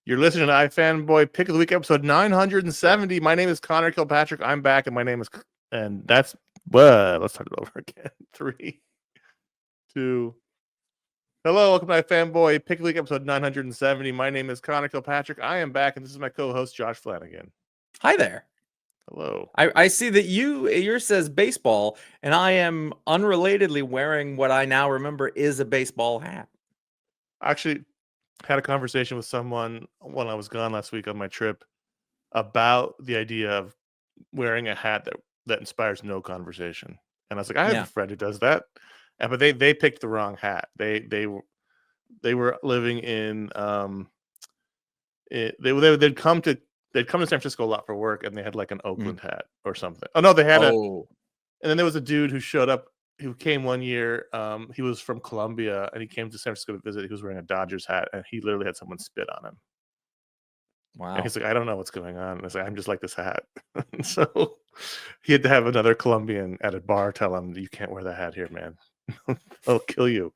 You're listening to iFanboy Pick of the Week, episode 970. My name is Connor Kilpatrick. I'm back, and my name is, and that's, let's start it over again. 3, 2. Hello, welcome to iFanboy Pick of the Week, episode 970. My name is Connor Kilpatrick. I am back, and this is my co-host, Josh Flanagan. Hi there. Hello. I see that yours says baseball, and I am unrelatedly wearing what I now remember is a baseball hat. Actually, had a conversation with someone when I was gone last week on my trip about the idea of wearing a hat that inspires no conversation. And I was like, I have a friend who does that. But they picked the wrong hat. They were living in they'd come to San Francisco a lot for work, and they had like an Oakland hat or something. Oh no, they had and then there was a dude who showed up who came one year. He was from Colombia, and he came to San Francisco to visit. He was wearing a Dodgers hat, and he literally had someone spit on him. Wow. And he's like, I don't know what's going on. And I was like, I'm just like this hat. So he had to have another Colombian at a bar tell him, you can't wear that hat here, man. I'll kill you.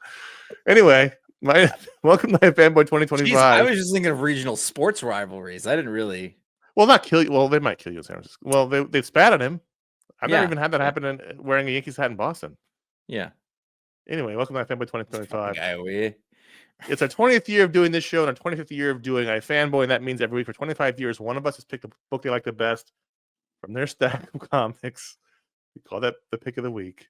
Anyway, welcome to iFanboy 2025. Jeez, I was just thinking of regional sports rivalries. I didn't really. Well, not kill you. Well, they might kill you in San Francisco. Well, they spat at him. I've never even had that happen in wearing a Yankees hat in Boston. Yeah. Anyway, welcome to iFanboy 2025. Guy, it's our 20th year of doing this show and our 25th year of doing iFanboy, and that means every week for 25 years, one of us has picked a book they like the best from their stack of comics. We call that the pick of the week.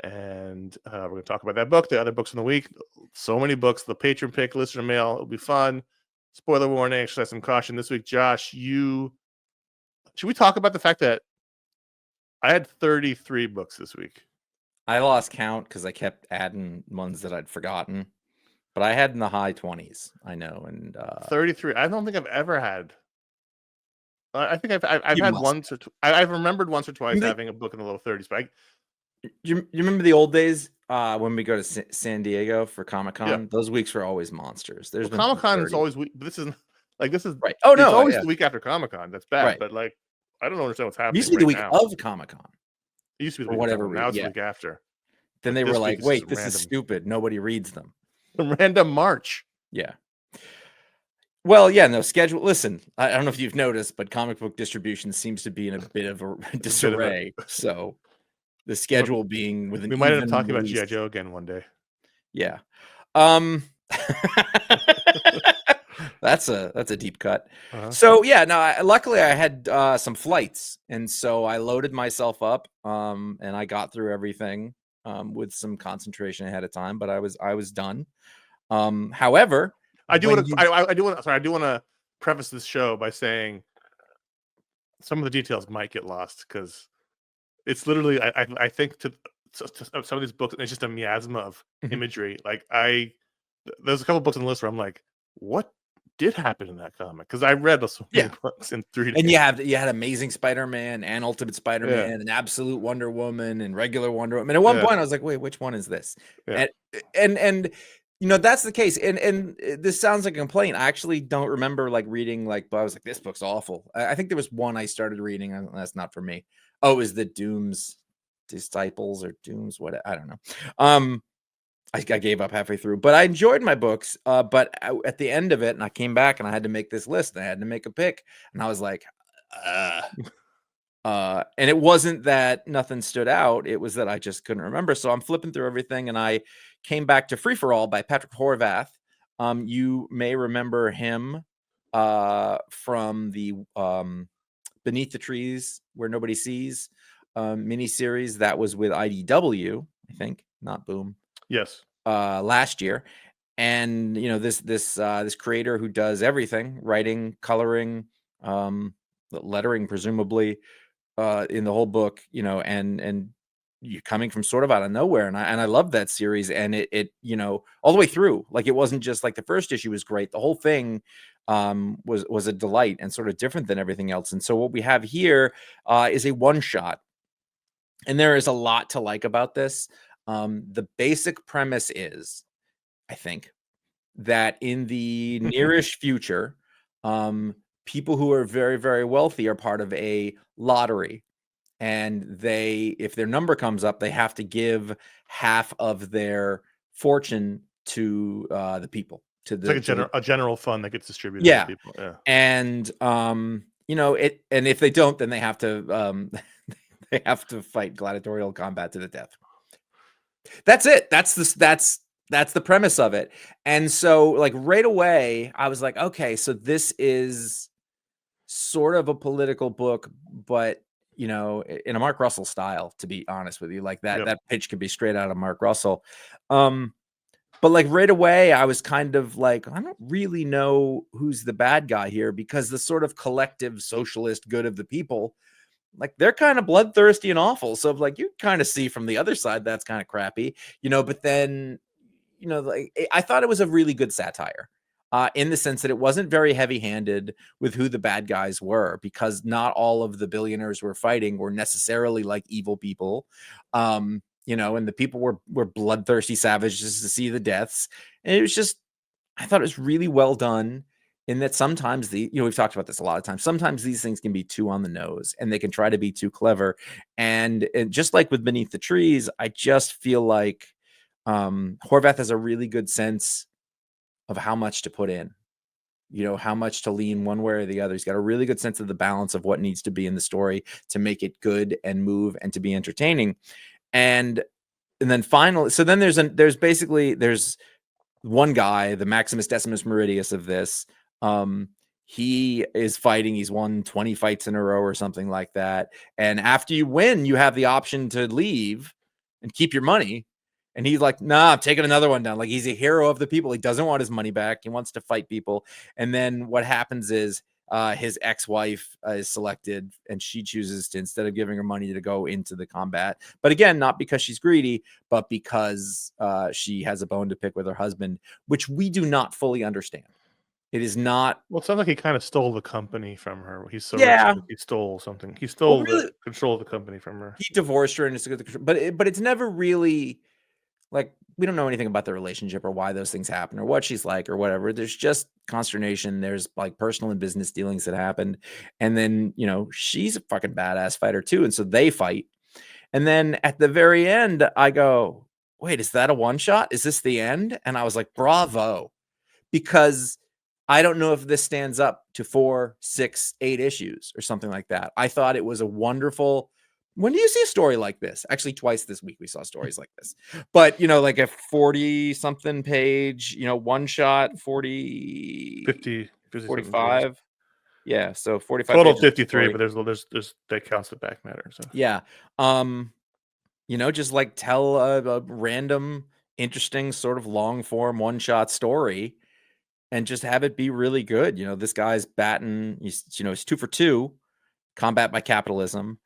And we're going to talk about that book, the other books in the week. So many books, the patron pick, listener mail. It'll be fun. Spoiler warning, exercise some caution. This week, Josh, should we talk about the fact that I had 33 books this week? I lost count because I kept adding ones that I'd forgotten. But I had in the high 20s, I know. And 33. I don't think I've ever had. I think I've had once or I've remembered once or twice having a book in the low 30s, but you remember the old days when we go to San Diego for Comic-Con? Yeah. Those weeks were always monsters. There's Comic-Con is always week. This is right. Oh no, it's always the week after Comic-Con. That's bad. Right. But like, I don't understand what's happening. It used to be the week of Comic-Con. It used to be the week whatever. Now it's the week after. Then they were like, "Wait, this is stupid. Nobody reads them." Random March. Yeah. Well, yeah, no schedule. Listen, I don't know if you've noticed, but comic book distribution seems to be in a bit of a disarray. So the schedule being with an. We might end up talking about G.I. Joe again one day. Yeah. That's a deep cut. So yeah, no. Luckily, I had some flights, and so I loaded myself up, and I got through everything with some concentration ahead of time. But I was done. However, I do want to preface this show by saying some of the details might get lost because it's literally I think to some of these books it's just a miasma of imagery. Like there's a couple books on the list where I'm like, what did happen in that comic? Because I read so many books in 3 days. And you had Amazing Spider-Man and Ultimate Spider-Man and Absolute Wonder Woman and Regular Wonder Woman. And at one point I was like, wait, which one is this? And you know, that's the case. And this sounds like a complaint. I actually don't remember like reading but I was like, this book's awful. I think there was one I started reading, and that's not for me. Oh, it was the Doom's Disciples or Doom's what? I don't know. I gave up halfway through, but I enjoyed my books. But at the end of it, and I came back and I had to make this list. And I had to make a pick, and I was like, and it wasn't that nothing stood out. It was that I just couldn't remember. So I'm flipping through everything, and I came back to Free for All by Patrick Horvath. You may remember him from the Beneath the Trees Where Nobody Sees miniseries that was with IDW, I think, not Boom. Yes. Last year. And you know, this creator who does everything, writing, coloring, lettering, presumably, in the whole book, you know, and you coming from sort of out of nowhere. And I love that series, and it, you know, all the way through. Like, it wasn't just like the first issue was great. The whole thing was a delight and sort of different than everything else. And so what we have here is a one-shot. And there is a lot to like about this. The basic premise is, I think, that in the nearish future, people who are very, very wealthy are part of a lottery. And if their number comes up, they have to give half of their fortune to the people, to It's like the a general fund that gets distributed to yeah. people. Yeah. And you know, and if they don't, then they have to they have to fight gladiatorial combat to the death. That's it. That's the premise of it. And so like right away, I was like, okay, so this is sort of a political book, but you know, in a Mark Russell style, to be honest with you. Like Yep. that pitch could be straight out of Mark Russell. But like right away, I was kind of like, I don't really know who's the bad guy here, because the sort of collective socialist good of the people, like they're kind of bloodthirsty and awful. So like you kind of see from the other side that's kind of crappy, you know. But then, you know, like I thought it was a really good satire. In the sense that it wasn't very heavy-handed with who the bad guys were, because not all of the billionaires we're fighting were necessarily like evil people. You know, and the people were bloodthirsty savages to see the deaths. And it was just, I thought it was really well done, in that sometimes you know, we've talked about this a lot of times. Sometimes these things can be too on the nose and they can try to be too clever. And just like with Beneath the Trees, I just feel like Horvath has a really good sense of how much to put in, you know, how much to lean one way or the other. He's got a really good sense of the balance of what needs to be in the story to make it good and move and to be entertaining. And then finally, so then there's one guy, the Maximus Decimus Meridius of this. He is fighting, he's won 20 fights in a row or something like that. And after you win, you have the option to leave and keep your money. And he's like, nah, I'm taking another one down. Like, he's a hero of the people. He doesn't want his money back. He wants to fight people. And then what happens is his ex-wife is selected, and she chooses to, instead of giving her money, to go into the combat. But again, not because she's greedy, but because she has a bone to pick with her husband, which we do not fully understand. It is not. Well, it sounds like he kind of stole the company from her. He's so rich, Yeah. he stole something. He Well, stole the really, control of the company from her. he divorced her, and it's a good, but it's never really, like, we don't know anything about the relationship or why those things happen or what she's like or whatever. There's just consternation. There's like personal and business dealings that happened. And then, you know, she's a fucking badass fighter too. And so they fight. And then at the very end, I go, wait, is that a one shot? Is this the end? And I was like, bravo. Because I don't know if this stands up to 4, 6, 8 issues or something like that. I thought it was a wonderful. When do you see a story like this? Actually, twice this week we saw stories like this. But, you know, like a 40 something page, you know, one shot, 40, 50 45. Yeah. So 45 total pages. 53, but there's that counts the back matter. So Yeah. You know, just like tell a random, interesting, sort of long form one shot story, and just have it be really good. You know, this guy's batting, he's 2 for 2, combat by capitalism.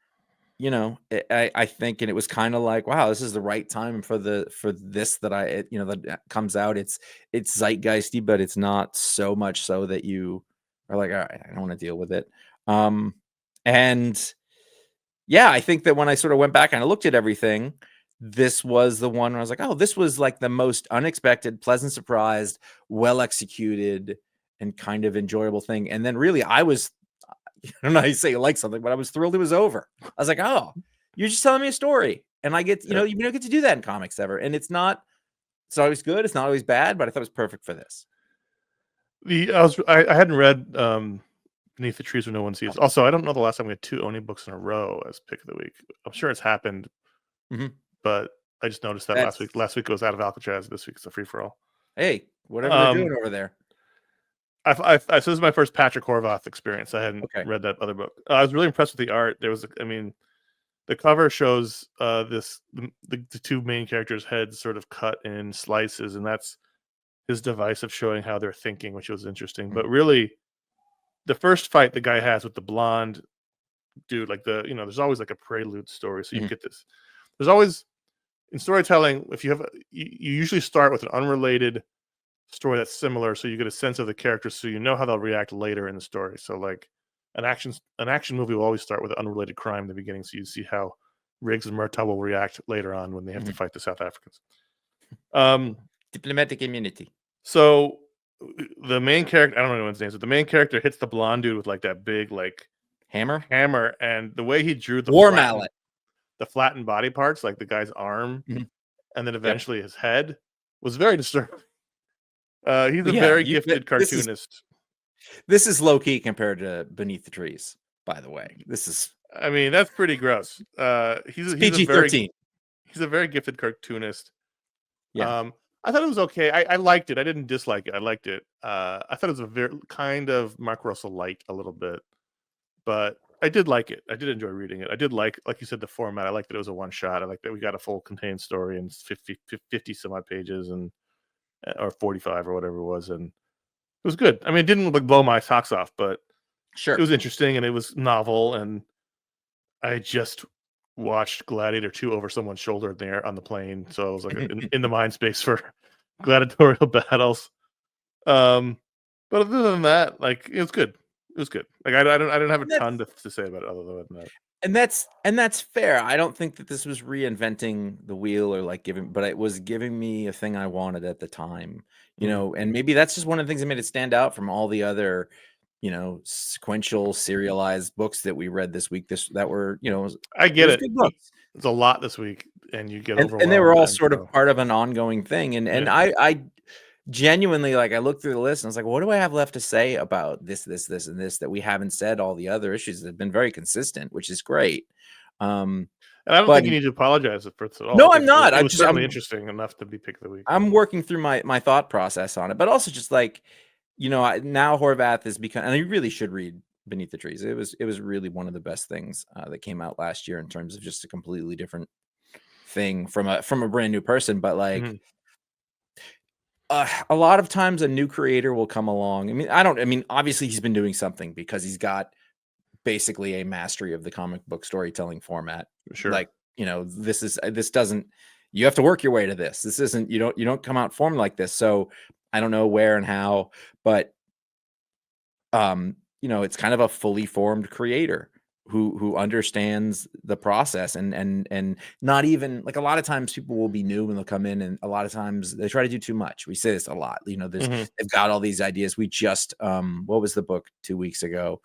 You know, I think, and it was kind of like, wow, this is the right time for this that that comes out. It's zeitgeisty, but it's not so much so that you are like, all right, I don't want to deal with it. And yeah, I think that when I sort of went back and I looked at everything, this was the one where I was like, oh, this was like the most unexpected, pleasant surprised, well executed, and kind of enjoyable thing. And then really, I don't know how you say you like something, but I was thrilled it was over. I was like, oh, you're just telling me a story. And I get, you don't get to do that in comics ever. And it's always good. It's not always bad, but I thought it was perfect for this. I hadn't read Beneath the Trees Where No One Sees. Also, I don't know the last time we had 2 Oni books in a row as pick of the week. I'm sure it's happened, but I just noticed that last week. Last week it was Out of Alcatraz. This week it's a free for all. Hey, whatever they're doing over there. So this is my first Patrick Horvath experience. I hadn't read that other book. I was really impressed with the art. The cover shows the 2 main characters' heads sort of cut in slices, and that's his device of showing how they're thinking, which was interesting. But really, the first fight the guy has with the blonde dude, like there's always like a prelude story, so you get this. There's always, in storytelling, if you have you usually start with an unrelated story that's similar, so you get a sense of the characters, so you know how they'll react later in the story. So like an action movie will always start with an unrelated crime in the beginning, so you see how Riggs and Murtaugh will react later on when they have to fight the South Africans. Diplomatic immunity. So the main character, I don't know anyone's names, but the main character hits the blonde dude with like that big like hammer, and the way he drew the mallet, the flattened body parts, like the guy's arm, and then eventually his head, was very disturbing. He's a Yeah, very gifted cartoonist. this is low key compared to Beneath the Trees. By the way, this is I mean, that's pretty gross. it's He's a very PG-13. gifted cartoonist. Yeah. I thought it was okay. I liked it. I didn't dislike it. I liked it. I thought it was a very kind of Mark Russell light a little bit, but I did like it. I did enjoy reading it. I did like you said, the format. I liked that it was a one shot. I like that we got a full contained story in 50 some odd pages and or 45 or whatever it was, and it was good. I mean, it didn't like blow my socks off, but it Sure. was interesting and it was novel. And I just watched Gladiator 2 over someone's shoulder there on the plane, so I was like in the mind space for gladiatorial battles. Um, but other than that, like it was good. It was good. Like I don't have a And ton that's to say about it other than that. and that's fair. I don't think that this was reinventing the wheel or like giving, but it was giving me a thing I wanted at the time, Mhm. and maybe that's just one of the things that made it stand out from all the other, sequential serialized books that we read this week. That were, I it get was it. good books. It's a lot this week, and you get And they were overwhelmed, all and sort of so part of an ongoing thing. And yeah. I genuinely, like, I looked through the list and I was like, what do I have left to say about this, and this that we haven't said? All the other issues that have been very consistent, which is great. Um, And I don't but think you need to apologize for it at all. I no, I'm think not. it was certainly interesting enough to be pick of the week. I'm working through my thought process on it, but also just like, now Horvath is become, and you really should read Beneath the Trees. It was really one of the best things that came out last year in terms of just a completely different thing from a brand new person. But like, Mhm. a lot of times a new creator will come along. I mean, obviously he's been doing something because he's got basically a mastery of the comic book storytelling format. Sure. Like, this doesn't, you have to work your way to this. This isn't, you don't come out formed like this. So I don't know where and how, but it's kind of a fully formed creator who understands the process, and not even like, a lot of times people will be new and they'll come in, and a lot of times they try to do too much. We say this a lot. Mhm. They've got all these ideas. We just what was the book 2 weeks ago?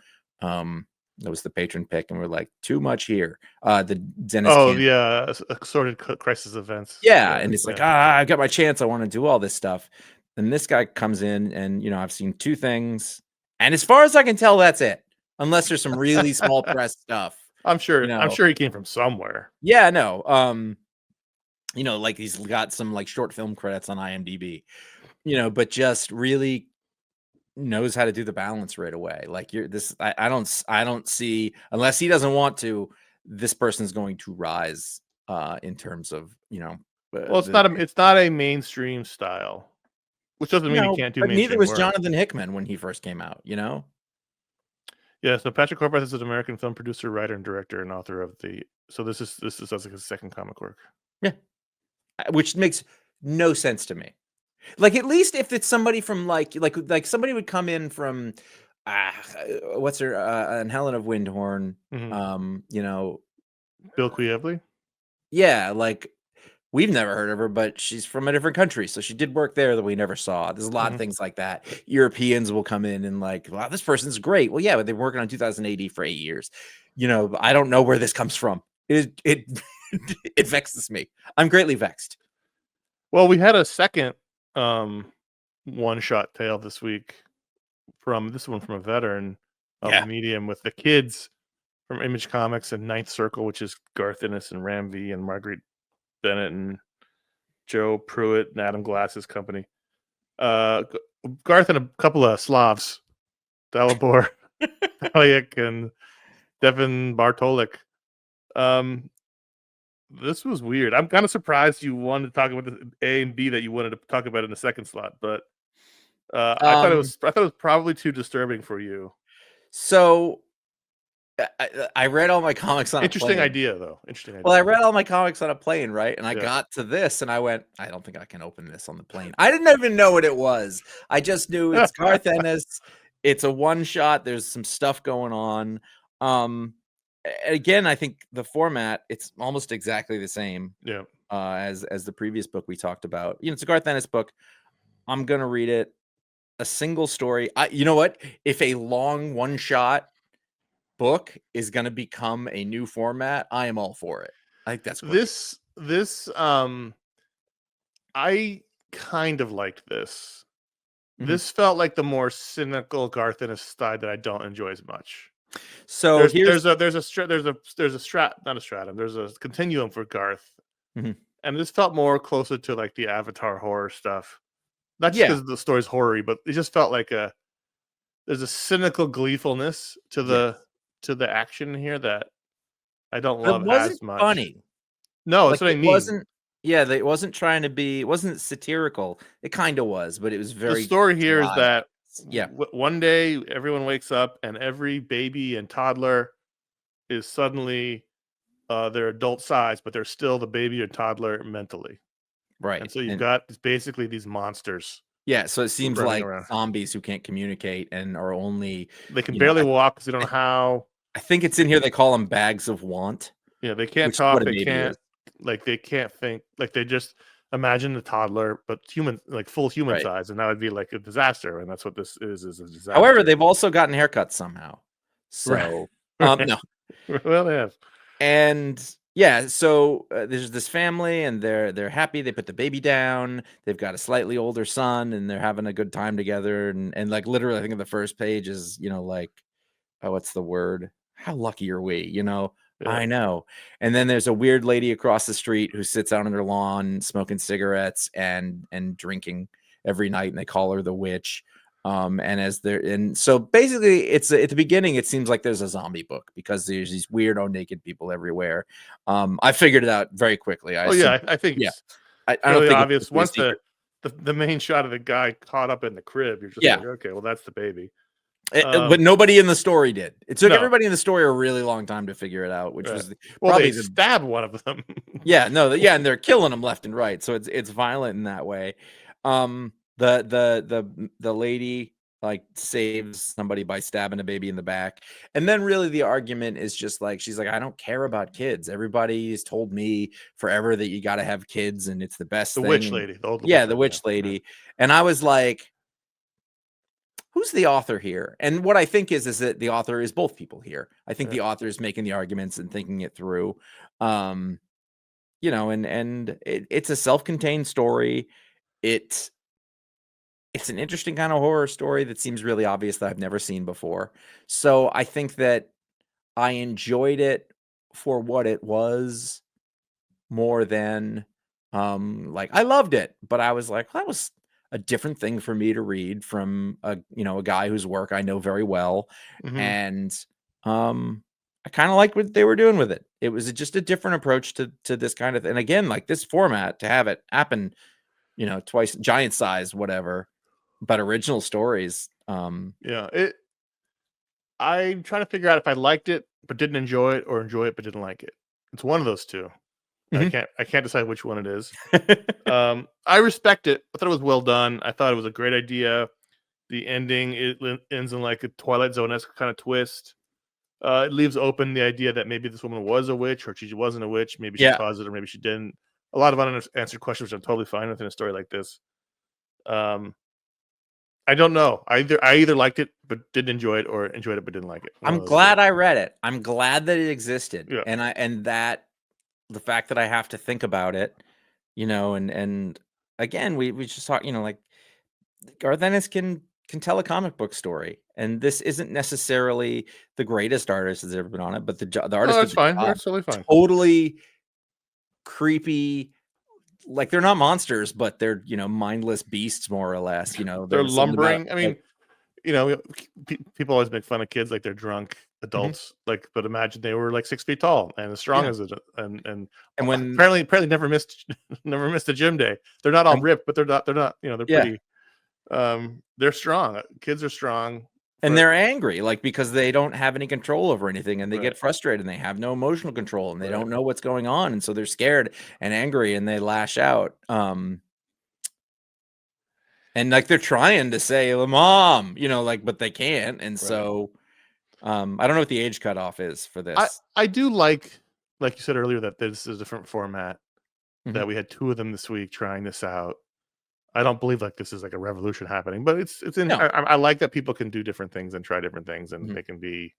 That was the patron pick, and we're like, too much here. The Dennis Oh, Can, the assorted crisis events. yeah, Yeah, and it's like, yeah. I've got my chance. I want to do all this stuff. And this guy comes in, and I've seen two things, and as far as I can tell, that's it. Unless there's some really small press stuff, I'm you sure. I'm know. sure he came from somewhere. Yeah, no. Like, he's got some like short film credits on IMDb, but just really knows how to do the balance right away. Like, you're this, I don't see, unless he doesn't want to, this person's going to rise in terms of, Well, the it's not a mainstream style, which doesn't mean he no, can't do but neither mainstream was work. Jonathan Hickman when he first came out. Yeah, so Patrick Horvath is an American film producer, writer, and director, and author of the. So this is like his second comic work. Yeah, which makes no sense to me. Like, at least if it's somebody from like somebody would come in from ah, what's her and Helen of Windhorn, Mhm. you know, Bill Quievely. yeah, like, we've never heard of her, but she's from a different country, so she did work there that we never saw. There's a lot of Mhm. things like that. Europeans will come in and like, wow, this person's great. Well, yeah, but they've been working on 2000 AD for 8 years. I don't know where this comes from. It it vexes me. I'm greatly vexed. Well, we had a second um, one-shot tale this week from this one from a veteran of the Yeah. medium with the kids from Image Comics and Ninth Circle, which is Garth Ennis and Ram V and Marguerite Bennett and Joe Pruitt and Adam Glass's company. Garth and a couple of Slavs, Dalibor Hayek and Devin Bartolik. Um, this was weird. I'm kind of surprised you wanted to talk about the A and B that you wanted to talk about in the second slot, but Um, I thought it was probably too disturbing for you. so I read all my comics on a Interesting plane. idea, though. Interesting Well, I idea. read all my comics on a plane, right? And I Yeah. got to this and I went, I don't think I can open this on the plane. I didn't even know what it was. I just knew it's Garth Ennis. It's a one shot. There's some stuff going on. Again, I think the format, it's almost exactly the same Yeah. as the previous book we talked about. It's a Garth Ennis book. I'm gonna read it. A single story. You know what? If a long one shot book is going to become a new format, I am all for it. I think that's great. This I kind of liked this. Mhm. This felt like the more cynical Garth Ennis side that I don't enjoy as much. So There's here's there's a there's a stra- there's a strat not a stratum. There's a continuum for Garth, Mhm. and this felt more closer to like the Avatar horror stuff. Not just Yeah. because the story's horror but it just felt like there's a cynical gleefulness Yes. to the action here that I don't But it love wasn't as much. funny. No, that's Like, what I it mean. wasn't yeah, it wasn't trying to be it wasn't satirical. It kinda was, but it was The very story here is dry. that Yeah, one day everyone wakes up and every baby and toddler is suddenly they're adult size, but they're still the baby or toddler mentally. And right, so you've and got basically these monsters yeah, so it seems running like around. zombies who can't communicate and are only, They can you know, barely walk because they don't know I how. I think it's in here they call them bags of want, Yeah, they can't which is what talk. a They baby can't is. like they can't think. Like they just imagine the toddler, but human, like full human Right. size, and that would be like a disaster. And that's what this is a However, disaster. they've also gotten haircuts somehow. Right. So, Right. no. Well, they have. And yeah, so there's this family, and they're happy. They put the baby down. They've got a slightly older son, and they're having a good time together. And like literally, I think on the first page is like, oh, what's the word? How lucky are we? Yeah. I know. And then there's a weird lady across the street who sits out on her lawn smoking cigarettes and drinking every night, and they call her the witch. And so basically, it's at the beginning. It seems like there's a zombie book because there's these weirdo naked people everywhere. I figured it out very quickly. I Oh assume, yeah, I think yeah. it's I don't fairly think it's obvious. supposed to be a Once secret. the main shot of the guy caught up in the crib, you're just Yeah, like, okay, well that's the baby. but nobody in the story did. It took No, everybody in the story a really long time to figure it out, which right. was Well, they probably the stabbed one of them. yeah, no, yeah, and they're killing them left and right, so it's violent in that way. The lady like saves somebody by stabbing a baby in the back, and then really the argument is just like she's like, I don't care about kids. Everybody has told me forever that you got to have kids, and it's the best The thing. witch And lady, the old yeah, witch the lady. Yeah, witch yeah. lady, and I was like, who's the author here? And what I think is that the author is both people here. I think Yeah. the author is making the arguments and thinking it through. Um, it's a self-contained story. It's it's an interesting kind of horror story that seems really obvious that I've never seen before. So I think that I enjoyed it for what it was more than like I loved it, but I was like, that was a different thing for me to read from a guy whose work I know very well. Hmm. And I kind of liked what they were doing with it. It was just a different approach to this kind of and again, like this format to have it happen, twice giant size, whatever, but original stories. Yeah. I'm trying to figure out if I liked it but didn't enjoy it, or enjoy it but didn't like it. It's one of those two. Mhm. I can't decide which one it is. I respect it. I thought it was well done. I thought it was a great idea. The ending ends in like a Twilight Zone esque kind of twist. It leaves open the idea that maybe this woman was a witch, or she wasn't a witch. Maybe she Yeah. caused it, or maybe she didn't. A lot of unanswered questions, which I'm totally fine with in a story like this. Um, I don't know. I either liked it but didn't enjoy it, or enjoyed it but didn't like it. One I'm of those two. glad I read it. I'm glad that it existed. Yeah. And that the fact that I have to think about it, and again, we just talk, like Garth Ennis can tell a comic book story, and this isn't necessarily the greatest artist that's ever been on it, but the No, artist did that's the fine. job. That's totally fine. Totally creepy, like they're not monsters, but they're mindless beasts more or less. They're There's something about lumbering. I mean, like people always make fun of kids like they're drunk Mhm. adults. Like, but imagine they were like 6 feet tall and as strong Yeah, as it, and and when apparently never missed never missed a gym day. They're not all and ripped, but they're not. They're yeah. pretty. They're strong. Kids are strong. And For they're angry, like, because they don't have any control over anything, and they right, get frustrated, and they have no emotional control, and they right, don't know what's going on, and so they're scared and angry, and they lash out, and, like, they're trying to say, "Well, mom," like, but they can't, and right. so, I don't know what the age cutoff is for I this. I do like you said earlier that this is a different format. Mhm. That we had two of them this week trying this out. I don't believe like this is like a revolution happening, but it's in. No. I like that people can do different things and try different things, and Mhm. they can be,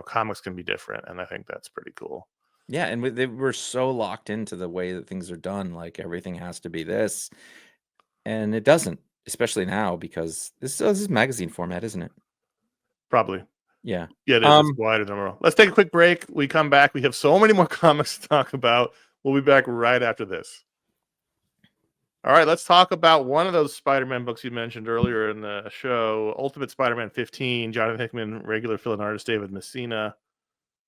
comics can be different, and I think that's pretty cool. Yeah, and they were so locked into the way that things are done, like, everything has to be this, and it doesn't. especially now because this is magazine format, isn't it? Probably. Yeah. Yeah, it is. It's wider than normal. Let's take a quick break. We come back. We have so many more comics to talk about. We'll be back right after this. All right, let's talk about one of those Spider-Man books you mentioned earlier in the show, Ultimate Spider-Man 15, Jonathan Hickman, regular fill-in artist David Messina.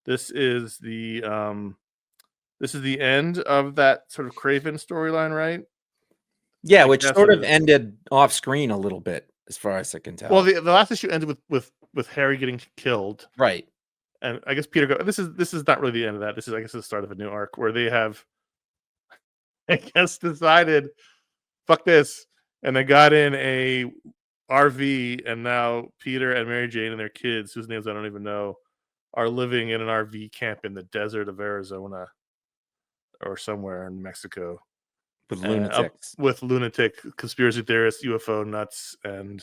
This is the end of that sort of Craven storyline, right? Yeah, I which guess sort it of is. ended off screen a little bit, as far as I can tell. Well, the last issue ended with Harry getting killed, right. and I guess Peter. This is not really the end of that. This is, I guess, the start of a new arc where they have, I guess, decided, fuck this, and they got in a RV, and now Peter and Mary Jane and their kids, whose names I don't even know, are living in an RV camp in the desert of Arizona or somewhere in Mexico. With Up lunatics. with lunatic conspiracy theorists, UFO nuts, and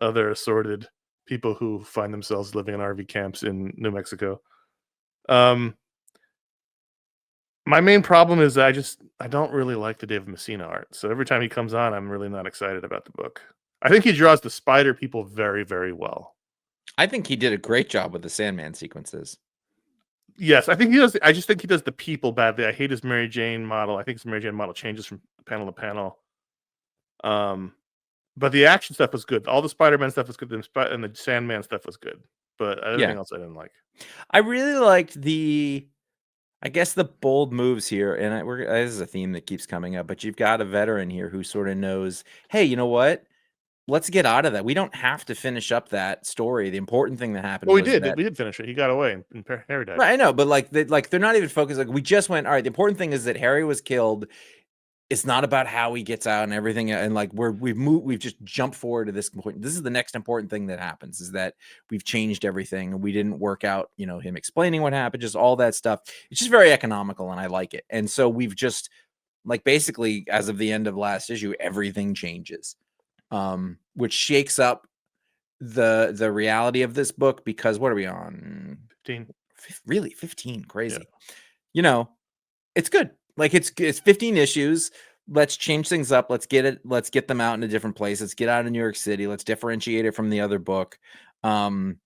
other assorted people who find themselves living in RV camps in New Mexico. My main problem is that I don't really like the David Messina art. So every time he comes on, I'm really not excited about the book. I think he draws the spider people very, very well. I think he did a great job with the Sandman sequences. Yes, I think he does. I just think he does the people badly. I hate his Mary Jane model. I think his Mary Jane model changes from panel to panel. But the action stuff was good. All the Spider-Man stuff was good, and the Sandman stuff was good. But everything else I didn't like. I really liked I guess the bold moves here, and this is a theme that keeps coming up, but you've got a veteran here who sort of knows, hey, you know what? Let's get out of that. We don't have to finish up that story. The important thing that happened Well, we was did. that We did finish it. He got away, and Harry died. right, I know, but they're not even focused. Like we just went, all right, the important thing is that Harry was killed. It's not about how he gets out and everything, and like we've just jumped forward to this point. This is the next important thing that happens, is that we've changed everything, and we didn't work out, him explaining what happened, just all that stuff. It's just very economical, and I like it. And so we've just, like, basically, as of the end of last issue, everything changes, which shakes up the reality of this book, because what are we on? 15. Really, 15? Crazy. Yeah. It's good. Like it's 15 issues. Let's change things up. Let's get them out in a different place. Let's get out of New York City. Let's differentiate it from the other book. You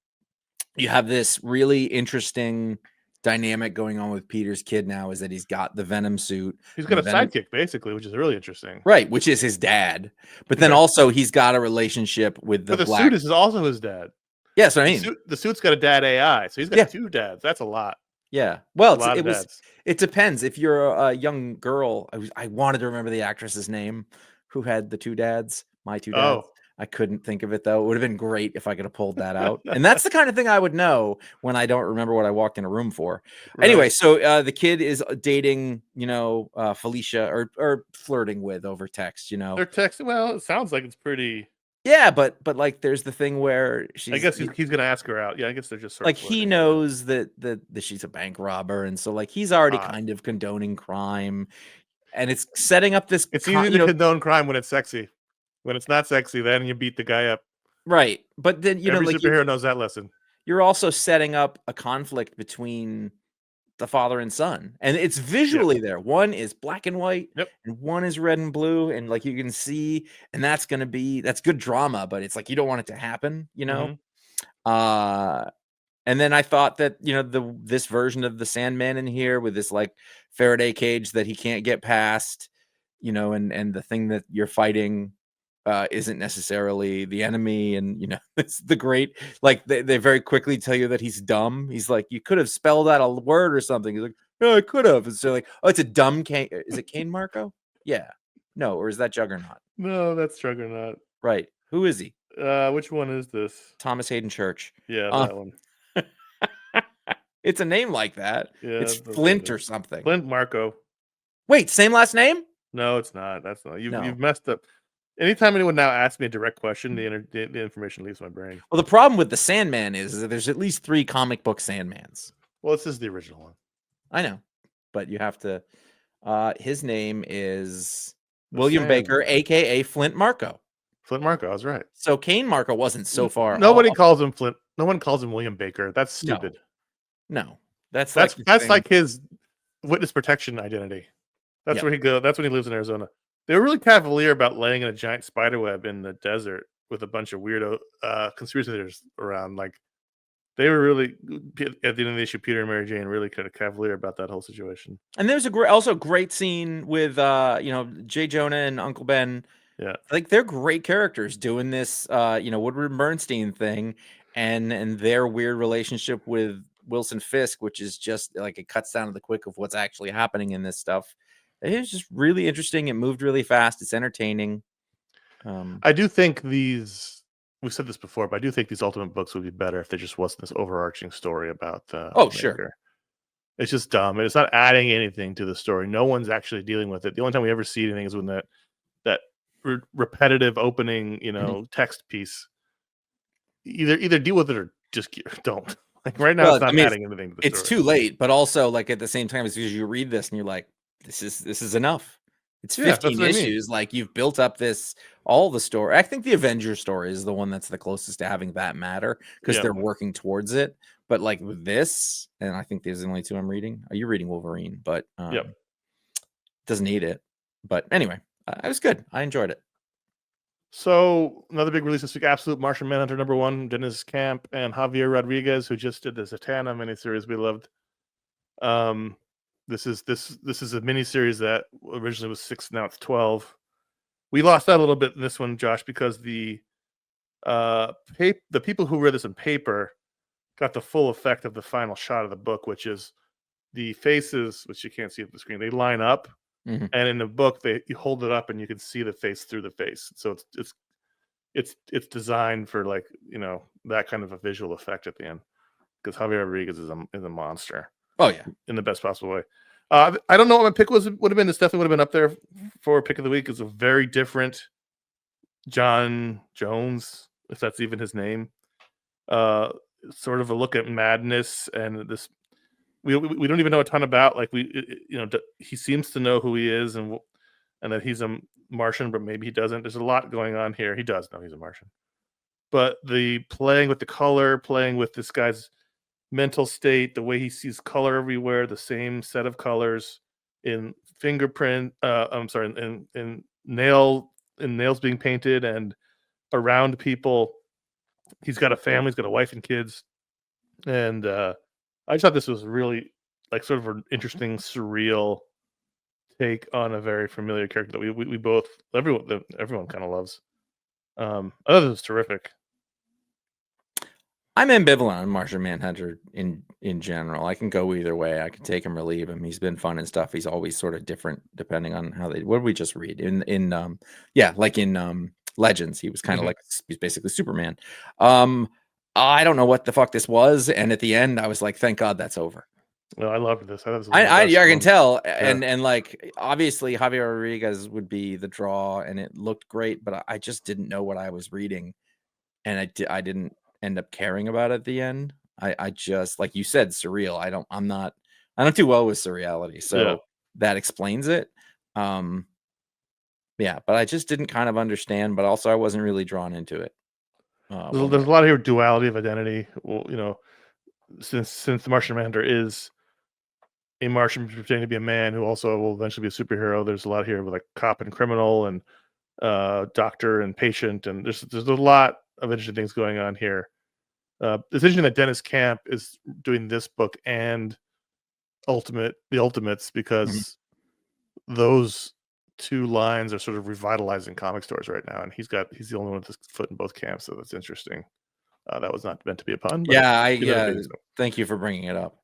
have this really interesting dynamic going on with Peter's kid now, is that he's got the Venom suit. He's got a sidekick, basically, which is really interesting. Right, which is his dad. But then also he's got a relationship with the black. Suit is also his dad. Yes, I mean. The suit's got a dad AI, so he's got two dads. That's a lot. Yeah. Well, dads. It depends. If you're a young girl, I wanted to remember the actress's name who had the two dads, my two dads. Oh. I couldn't think of it, though. It would have been great if I could have pulled that out. And that's the kind of thing I would know when I don't remember what I walked in a room for. Right. Anyway, so the kid is dating, Felicia, or flirting with over text, They're texting. Well, it sounds like it's pretty. Yeah, but like there's the thing where I guess he's gonna ask her out. Yeah, I guess they're just sort like, he knows that she's a bank robber, and so like he's already kind of condoning crime, and it's setting up this. It's easy to condone crime when it's sexy. When it's not sexy, then you beat the guy up. Right, but then every superhero knows that lesson. You're also setting up a conflict between the father and son, and it's visually there. One is black and white, and one is red and blue, and like you can see, and that's good drama, but it's like you don't want it to happen, And then I thought that this version of the Sandman in here with this like Faraday cage that he can't get past, and the thing that you're fighting isn't necessarily the enemy, and it's the great, like they very quickly tell you that he's dumb. He's like, you could have spelled out a word or something. He's like, no, I could have. And so like, oh, it's a dumb Kane. Is it Kane Marco? Yeah, no, or is that Juggernaut? No, that's Juggernaut. Right. Who is he? Which one is this? Thomas Hayden Church. Yeah, that one. It's a name like that. Yeah, it's Flint or something. Flint Marco. Wait, same last name? No, it's not. That's not. You've messed up. Anytime anyone now asks me a direct question, the information leaves my brain. Well, the problem with the Sandman is that there's at least 3 comic book Sandmans. Well, this is the original one. I know, but you have to. His name is William Baker, aka Flint Marco. Flint Marco, I was right. So Kane Marco wasn't so far. Nobody calls him Flint. No one calls him William Baker. That's stupid. No. That's like his witness protection identity. That's where he goes. That's when he lives in Arizona. They were really cavalier about laying in a giant spider web in the desert with a bunch of weirdo conspiracy theorists around. Like they were really at the end of the issue. Peter and Mary Jane really kind of cavalier about that whole situation. And there's also a great scene with Jay Jonah and Uncle Ben. Yeah, Like they're great characters doing this Woodward and Bernstein thing, and their weird relationship with Wilson Fisk, which is just like it cuts down to the quick of what's actually happening in this stuff. It was just really interesting. It moved really fast. It's entertaining. I do think these. We've said this before, but I do think these Ultimate books would be better if there just wasn't this overarching story about the Oh, sure. maker. It's just dumb, and it's not adding anything to the story. No one's actually dealing with it. The only time we ever see anything is when that repetitive opening, text piece. Either deal with it or just don't. Like right now, Well, it's not I mean, adding anything to the it's story. too late, but also like at the same time, as soon as you read this and you're like, this is enough. It's Yeah, that's 15 what I mean. issues. Like you've built up all the story. I think the Avengers story is the one that's the closest to having that matter because Yeah. they're working towards it. But like with this, and I think there's the only two I'm reading. Are you reading Wolverine? But Yep. doesn't need it. But anyway, it was good. I enjoyed it. So another big release this week: Absolute Martian Manhunter #1, Dennis Camp and Javier Rodriguez, who just did the Zatanna miniseries we loved. This is a miniseries that originally was 6, now it's 12. We lost out a little bit in this one, Josh, because the people who read this in paper got the full effect of the final shot of the book, which is the faces, which you can't see at the screen. They line up, Mhm. and in the book, you hold it up and you can see the face through the face. So it's designed for like that kind of a visual effect at the end, because Javier Rodriguez is a monster. Oh yeah, in the best possible way. I don't know what my pick would have been. This definitely would have been up there for pick of the week. It's a very different John Jones, if that's even his name. Sort of a look at madness and this. We don't even know a ton about. Like he seems to know who he is and that he's a Martian, but maybe he doesn't. There's a lot going on here. He does know he's a Martian, but the playing with the color, playing with this guy's mental state, the way he sees color everywhere, the same set of colors in fingerprint. I'm sorry, in nails being painted and around people. He's got a family. He's got a wife and kids, and I just thought this was really like sort of an interesting, surreal take on a very familiar character that we both everyone kind of loves. I thought this was terrific. I'm ambivalent on Martian Manhunter in general. I can go either way. I can take him or leave him. He's been fun and stuff. He's always sort of different depending on how they. What did we just read in Legends? He was kind of like he's basically Superman. I don't know what the fuck this was, and at the end, I was like, thank God that's over. Well, I loved this. I can tell, and like obviously Javier Rodriguez would be the draw, and it looked great, but I just didn't know what I was reading, and I didn't end up caring about it at the end. I just, like you said, surreal. I don't do well with surreality, so that explains it. Yeah, but I just didn't kind of understand, but also I wasn't really drawn into it. There's a lot of here duality of identity. Well, since the Martian Manhunter is a Martian pretending to be a man who also will eventually be a superhero, there's a lot here with like cop and criminal and doctor and patient, and there's a lot of interesting things going on here. It's interesting that Dennis Camp is doing this book and the Ultimates, because those two lines are sort of revitalizing comic stores right now, and he's the only one with his foot in both camps, so that's interesting. That was not meant to be a pun. But thank you for bringing it up.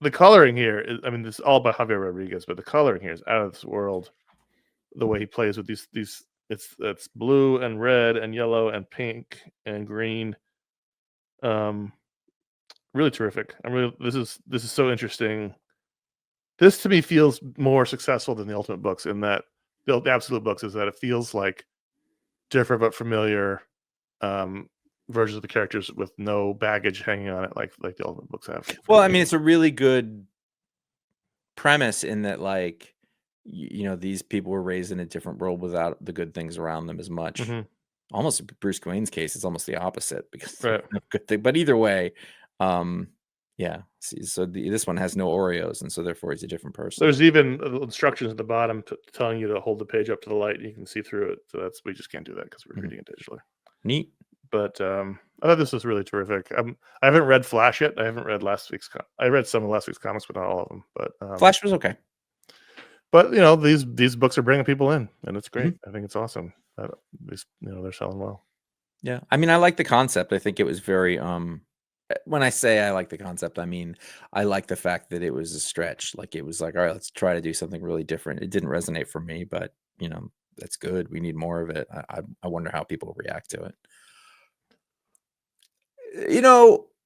The coloring here is, I mean, this is all about Javier Rodriguez, but the coloring here is out of this world. The way he plays with these it's blue and red and yellow and pink and green. Really terrific. This is so interesting. This to me feels more successful than the Ultimate books, in that the Absolute books is that it feels like different but familiar versions of the characters with no baggage hanging on it like the Ultimate books have. Well, I mean, it's a really good premise in that, like, these people were raised in a different world without the good things around them as much. Almost Bruce Wayne's case, it's almost the opposite, because right. good thing. But either way, Yeah. See, so this one has no Oreos, and so therefore he's a different person. There's even instructions at the bottom telling you to hold the page up to the light, and you can see through it. So we just can't do that because we're reading it digitally. Neat. But I thought this was really terrific. I haven't read Flash yet. I haven't read last week's. I read some of last week's comics, but not all of them. But Flash was okay. But these books are bringing people in, and it's great. I think it's awesome. They're selling well. Yeah, I mean, I like the concept. I think it was very. When I say I like the concept, I mean I like the fact that it was a stretch. Like it was like, all right, let's try to do something really different. It didn't resonate for me, but that's good. We need more of it. I wonder how people react to it.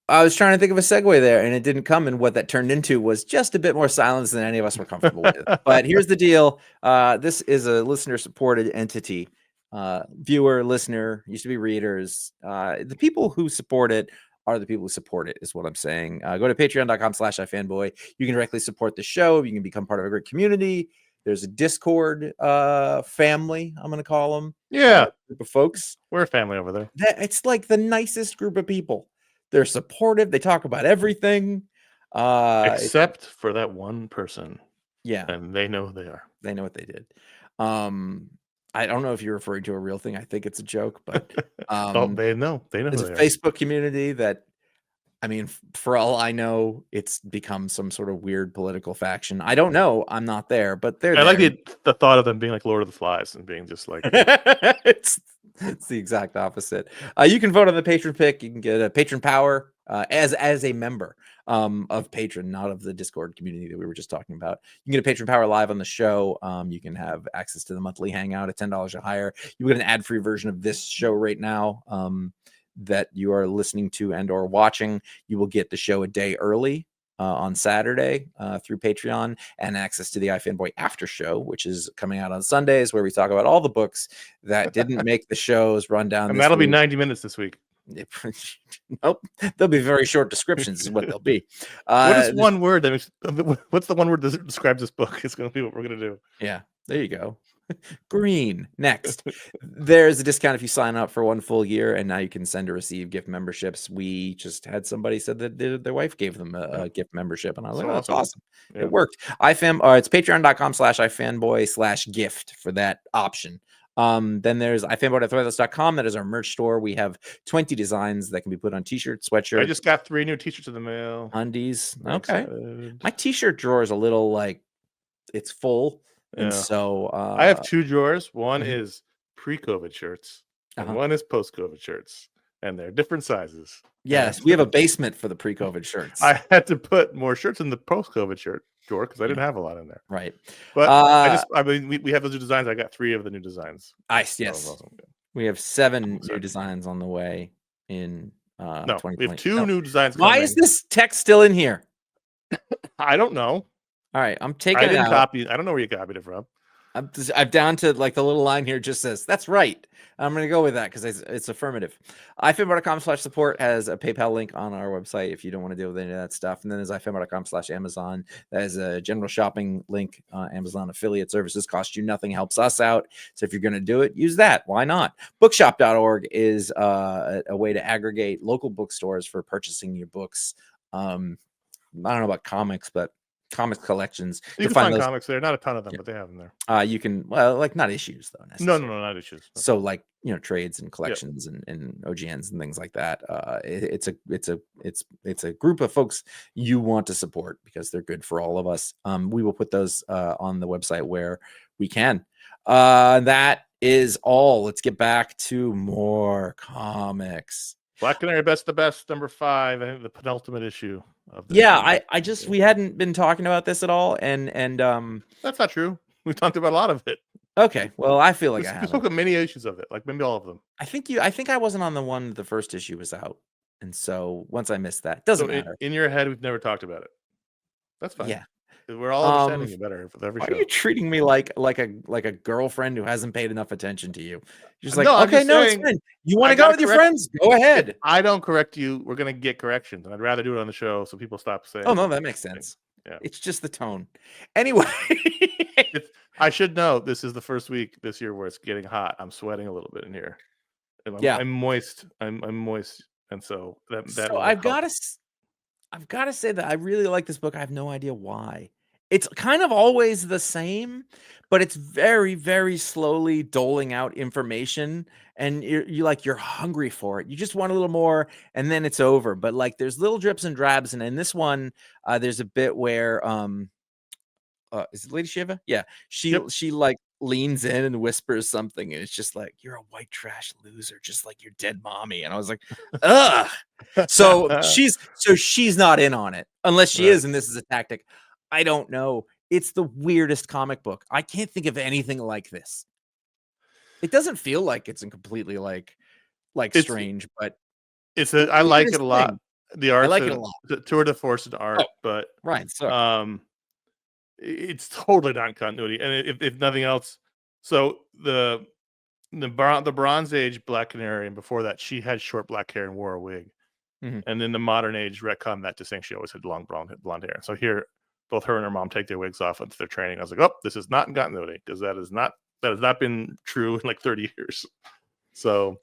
I was trying to think of a segue there, and it didn't come. And what that turned into was just a bit more silence than any of us were comfortable with. But here's the deal: this is a listener-supported entity. Viewer, listener, used to be readers. The people who support it are the people who support it, is what I'm saying. Go to patreon.com/iFanboy. You can directly support the show. You can become part of a great community. There's a Discord family, I'm going to call them. Yeah. Group of folks. We're a family over there. It's like the nicest group of people. They're supportive. They talk about everything. Except for that one person. Yeah. And they know who they are. They know what they did. I don't know if you're referring to a real thing. I think it's a joke, but they know. They know. There's a Facebook community that, I mean, for all I know, it's become some sort of weird political faction. I don't know. I'm not there, but they're there. I like the thought of them being like Lord of the Flies and being just like it's the exact opposite. You can vote on the patron pick. You can get a patron power as a member of Patron, not of the Discord community that we were just talking about. You can get a patron power live on the show. You can have access to the monthly hangout at $10 or higher. You get an ad-free version of this show right now that you are listening to and or watching. You will get the show a day early on Saturday through Patreon, and access to the iFanboy after show, which is coming out on Sundays, where we talk about all the books that didn't make the show's rundown. And that'll be 90 minutes this week. Nope, they'll be very short descriptions is what they'll be. What is one word what's the one word that describes this book? It's going to be what we're going to do. Yeah, there you go. Green. Next, there's a discount if you sign up for 1 full year, and now you can send or receive gift memberships. We just had somebody said that their wife gave them a gift membership, and I was like, oh, that's awesome. Yeah. It worked. It's patreon.com/ifanboy/gift for that option. Then there's ifanboy.threadless.com. That is our merch store. We have 20 designs that can be put on t-shirts, sweatshirts. I just got 3 new t-shirts in the mail. Undies. Okay. My t-shirt drawer is a little like it's full. And so I have 2 drawers. One is pre-COVID shirts, and one is post-COVID shirts, and they're different sizes. Yes, we have a basement for the pre-COVID shirts. I had to put more shirts in the post-COVID shirt drawer because I didn't have a lot in there. Right. But we have those new designs. I got 3 of the new designs. Nice. Yes. Awesome. We have 7 new designs on the way in 2020. We have 2 new designs coming. Why is this text still in here? I don't know. All right, I'm taking it out. I don't know where you copied it from. I'm down to like the little line here just says, that's right. I'm going to go with that because it's affirmative. ifanboy.com/support has a PayPal link on our website if you don't want to deal with any of that stuff. And then there's ifanboy.com/Amazon. That is a general shopping link. Amazon affiliate services cost you nothing, helps us out. So if you're going to do it, use that. Why not? Bookshop.org is a way to aggregate local bookstores for purchasing your books. I don't know about comics, but comics collections. You can find comics there, not a ton of them, but they have them there. You can, like not issues though. No, not issues. So like trades and collections and OGNs and things like that. It's a group of folks you want to support because they're good for all of us. We will put those on the website where we can. That is all. Let's get back to more comics. Black Canary Best the Best, number 5. I think the penultimate issue of this. We hadn't been talking about this at all, and that's not true. We talked about a lot of it. Okay, well, I feel like we spoke of many issues of it, like maybe all of them. I think I wasn't on the one the first issue was out, and so once I missed that, doesn't matter. In your head, we've never taled about it. That's fine. Yeah. We're all understanding you better for every show. Why are you treating me like a girlfriend who hasn't paid enough attention to you? You're just like, no, okay, no, it's fine. You want to go with your friends? Go ahead. If I don't correct you, we're gonna get corrections, and I'd rather do it on the show so people stop saying. Oh no, that makes sense. Yeah, it's just the tone. Anyway, I should know this is the first week this year where it's getting hot. I'm sweating a little bit in here. I'm moist. I'm moist, and so that. So I've got to. I've got to say that I really like this book. I have no idea why. It's kind of always the same, but it's very, very slowly doling out information, and you're hungry for it. You just want a little more, and then it's over. But like, there's little drips and drabs, and in this one, there's a bit where is it Lady Shiva? Yeah, Yep. she like leans in and whispers something, and it's just like, "You're a white trash loser, just like your dead mommy." And I was like, "Ugh." So she's not in on it, unless she Right. is, and this is a tactic. I don't know. It's the weirdest comic book. I can't think of anything like this. It doesn't feel like it's in completely like It's strange, but it's the a I like it weirdest a lot. thing. The I art's like it a lot. a tour de force in Oh, art, but Ryan Sook. um it's totally not continuity. And if nothing else, so the Bronze Age Black Canary, and before that, she had short black hair and wore a wig. Mhm. And then the modern age retcon that to saying she always had long blonde hair. So here, both her and her mom take their wigs off into their training. I was like, oh, this is not in continuity because that has not been true in like 30 years. So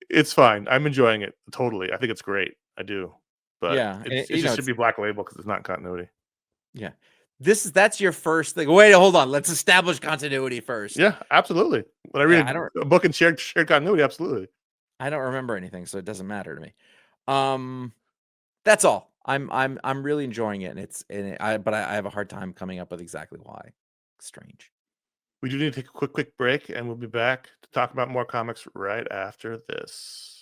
it's fine. I'm enjoying it totally. I think it's great. I do, but Yeah, and, it just should be black label because it's not in continuity. yeah. That's your first thing. Wait, hold on. Let's establish continuity first. Yeah, absolutely. When I Yeah, read a book and shared continuity, absolutely. I don't remember anything, so it doesn't matter to me. Um, that's all. I'm really enjoying it, and I have a hard time coming up with exactly why. Strange. We do need to take a quick break, and we'll be back to talk about more comics right after this.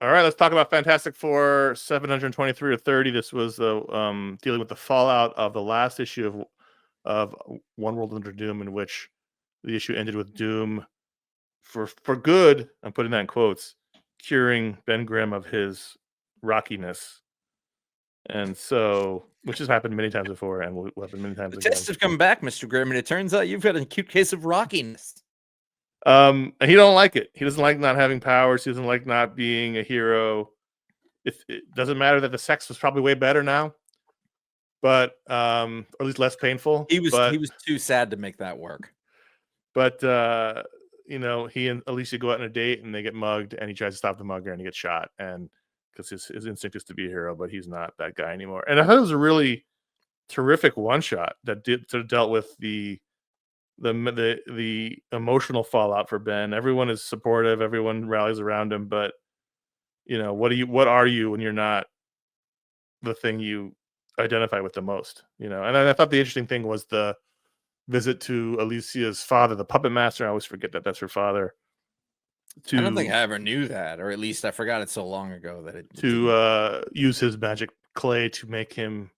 All right, let's talk about Fantastic Four 723 or 30. This was dealing with the fallout of the last issue of One World Under Doom, in which the issue ended with Doom for good. I'm putting that in quotes, curing Ben Grimm of his rockiness, and so which has happened many times before, and will happen many times The again. tests have come back, Mr. Grimm, and it turns out you've got an acute case of rockiness. And he don't like it. He doesn't like not having powers. He doesn't like not being a hero. It doesn't matter that the sex was probably way better now, but or at least less painful. He was too sad to make that work. But he and Alicia go out on a date and they get mugged, and he tries to stop the mugger and he gets shot, and because his instinct is to be a hero, but he's not that guy anymore. And I thought it was a really terrific one shot that sort of dealt with the emotional fallout for Ben. Everyone is supportive, everyone rallies around him, but what are you when you're not the thing you identify with the most? And I thought the interesting thing was the visit to Alicia's father, the puppet master. I always forget that that's her father. I don't think To I ever knew that, or at least I forgot it so long ago that it didn't. use his magic clay to make him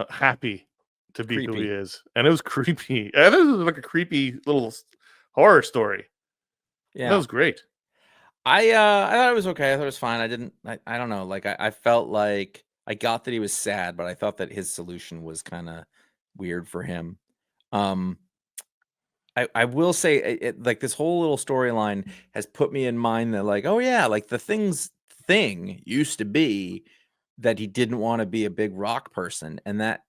happy to be who he Creepy. is, and it was creepy. I thought it was like a creepy little horror story. That Yeah. was great. I thought it was okay. I thought it was fine. I don't know. Like I felt like I got that he was sad, but I thought that his solution was kind of weird for him. Um I will say like this whole little storyline has put me in mind that like, oh yeah, like the thing used to be that he didn't want to be a big rock person, and that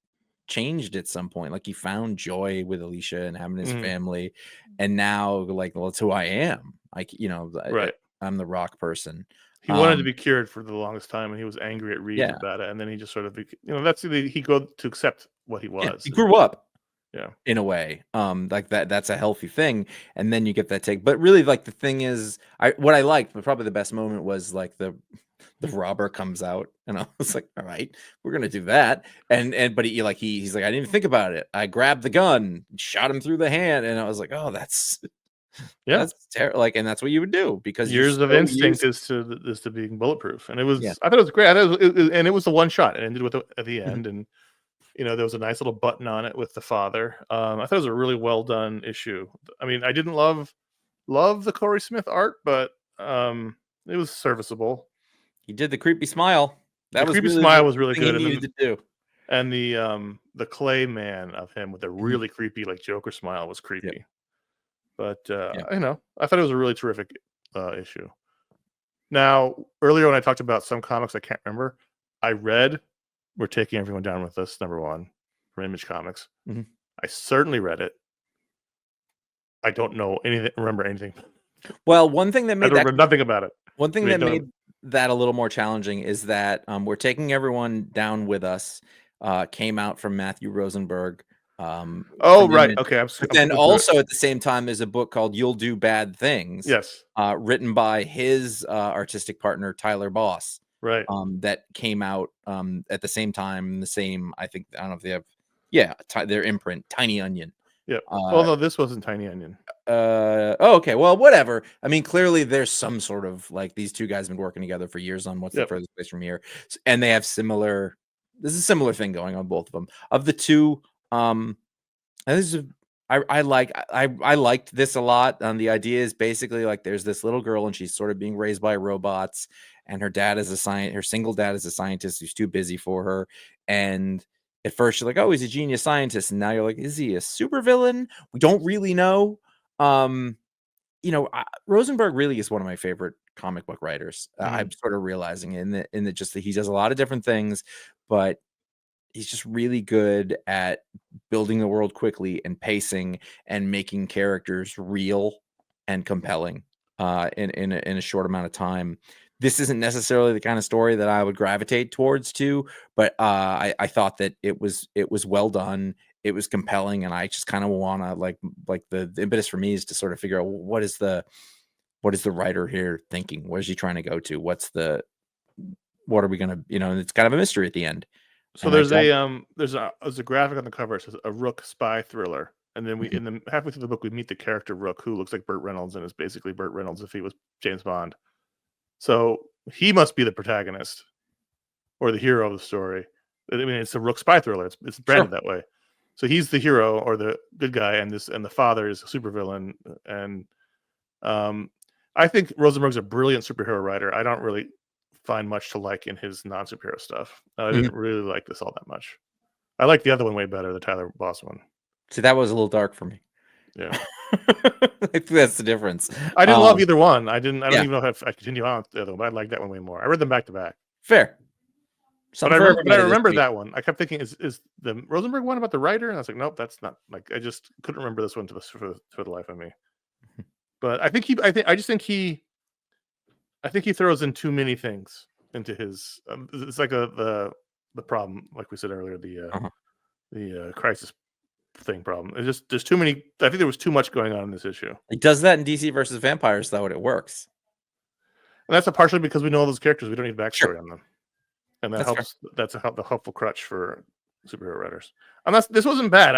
changed at some point. Like he found joy with Alicia and having his Mhm. family, and now like, well, it's who I am. Like, Right. I'm the rock person. He wanted to be cured for the longest time, and he was angry at Reeves Yeah, about it, and then he just sort of that's he go to accept what he yeah, was. he And grew up yeah. in a way. Like that's a healthy thing. And then you get that take. But really, like the thing is, what I liked, but probably the best moment was like the robber comes out, and I was like, all right, we're gonna do that. But he's like, I didn't even think about it. I grabbed the gun, shot him through the hand, and I was like, oh, Yeah. that's terrible. Like, and that's what you would do because you're Years of so instinct used. is to being bulletproof, and Yeah. I thought it was great. I thought and it was the one shot. It ended with at the Mhm. end, and there was a nice little button on it with the father. I thought it was a really well done issue. I mean, I didn't love the Corey Smith art, but it was serviceable. He did the creepy smile. The That was creepy really smile the was really thing he good, and needed then to do. the clay man of him with a Mhm. really creepy like Joker smile was Yep. creepy. But Yep. I thought it was a really terrific issue. Now, earlier when I talked about some comics I can't remember, I read We're Taking Everyone Down with Us, number 1 from Image Comics. Mhm. I certainly read it. I don't know anything, remember anything. Well, one thing that I made don't that remember nothing about it. One thing We that don't. made that a little more challenging is that we're taking everyone down with us. Came out from Matthew Rosenberg. Oh, From right. Image. Okay, But I'm then flipping through it. also at the same time, there's a book called You'll Do Bad Things, Yes. written by his artistic partner, Tyler Boss, Right. that came out at the same time. The same, I think, I don't know if they have, yeah, their imprint, Tiny Onion. Yep. Well, Uh, no, this wasn't Tiny Onion. oh, okay. Well, whatever. I mean, clearly there's some sort of like these two guys have been working together for years on what's the Yep. furthest place from here, and they have similar. This is a similar thing going on both of them. Of the two, and this is I liked this a lot. The idea is basically like there's this little girl and she's sort of being raised by robots, and her dad is her single dad is a scientist who's too busy for her. And at first you're like, oh, he's a genius scientist, and now you're like, is he a supervillain? We don't really know. Um, Rosenberg really is one of my favorite comic book writers. I'm sort of realizing in that just that he does a lot of different things, but he's just really good at building the world quickly and pacing and making characters real and compelling in a short amount of time. This isn't necessarily the kind of story that I would gravitate towards too, but I thought that it was well done. It was compelling, and I just kind of want to like the impetus for me is to sort of figure out what is the writer here thinking? What is he trying to go to? What are we gonna, and it's kind of a mystery at the end. So And I don't. there's a graphic on the cover. It says a Rook spy thriller, and then we Mhm. in the halfway through the book we meet the character Rook, who looks like Burt Reynolds and is basically Burt Reynolds if he was James Bond. So he must be the protagonist or the hero of the story. I mean, it's a Rook spy thriller. It's branded Sure. that way. So he's the hero or the good guy, and the father is a supervillain. And um, I think Rosenberg's a brilliant superhero writer. I don't really find much to like in his non-superhero stuff. I Mhm. didn't really like this all that much. I like the other one way better, the Tyler Boss one. See, that was a little dark for me. Yeah. I think that's the difference. I didn't love either one. I don't Yeah, even know if I continue on with the other one, but I like that one way more. I read them back to back. fair. But Something for I everybody this remember week. that one. I kept thinking, is the Rosenberg one about the writer? And I was like, nope, that's not. Like, I just couldn't remember this one for the life of me. But I think he throws in too many things into his. It's like the problem, like we said earlier, Uh-huh. the crisis thing problem. It's just there's too many. I think there was too much going on in this issue, He does that in DC versus Vampires, though, and it works. and that's partially because we know all those characters. We don't need Sure, backstory on them, and that that's fair. helps. That's the helpful crutch for superhero writers. And this wasn't bad.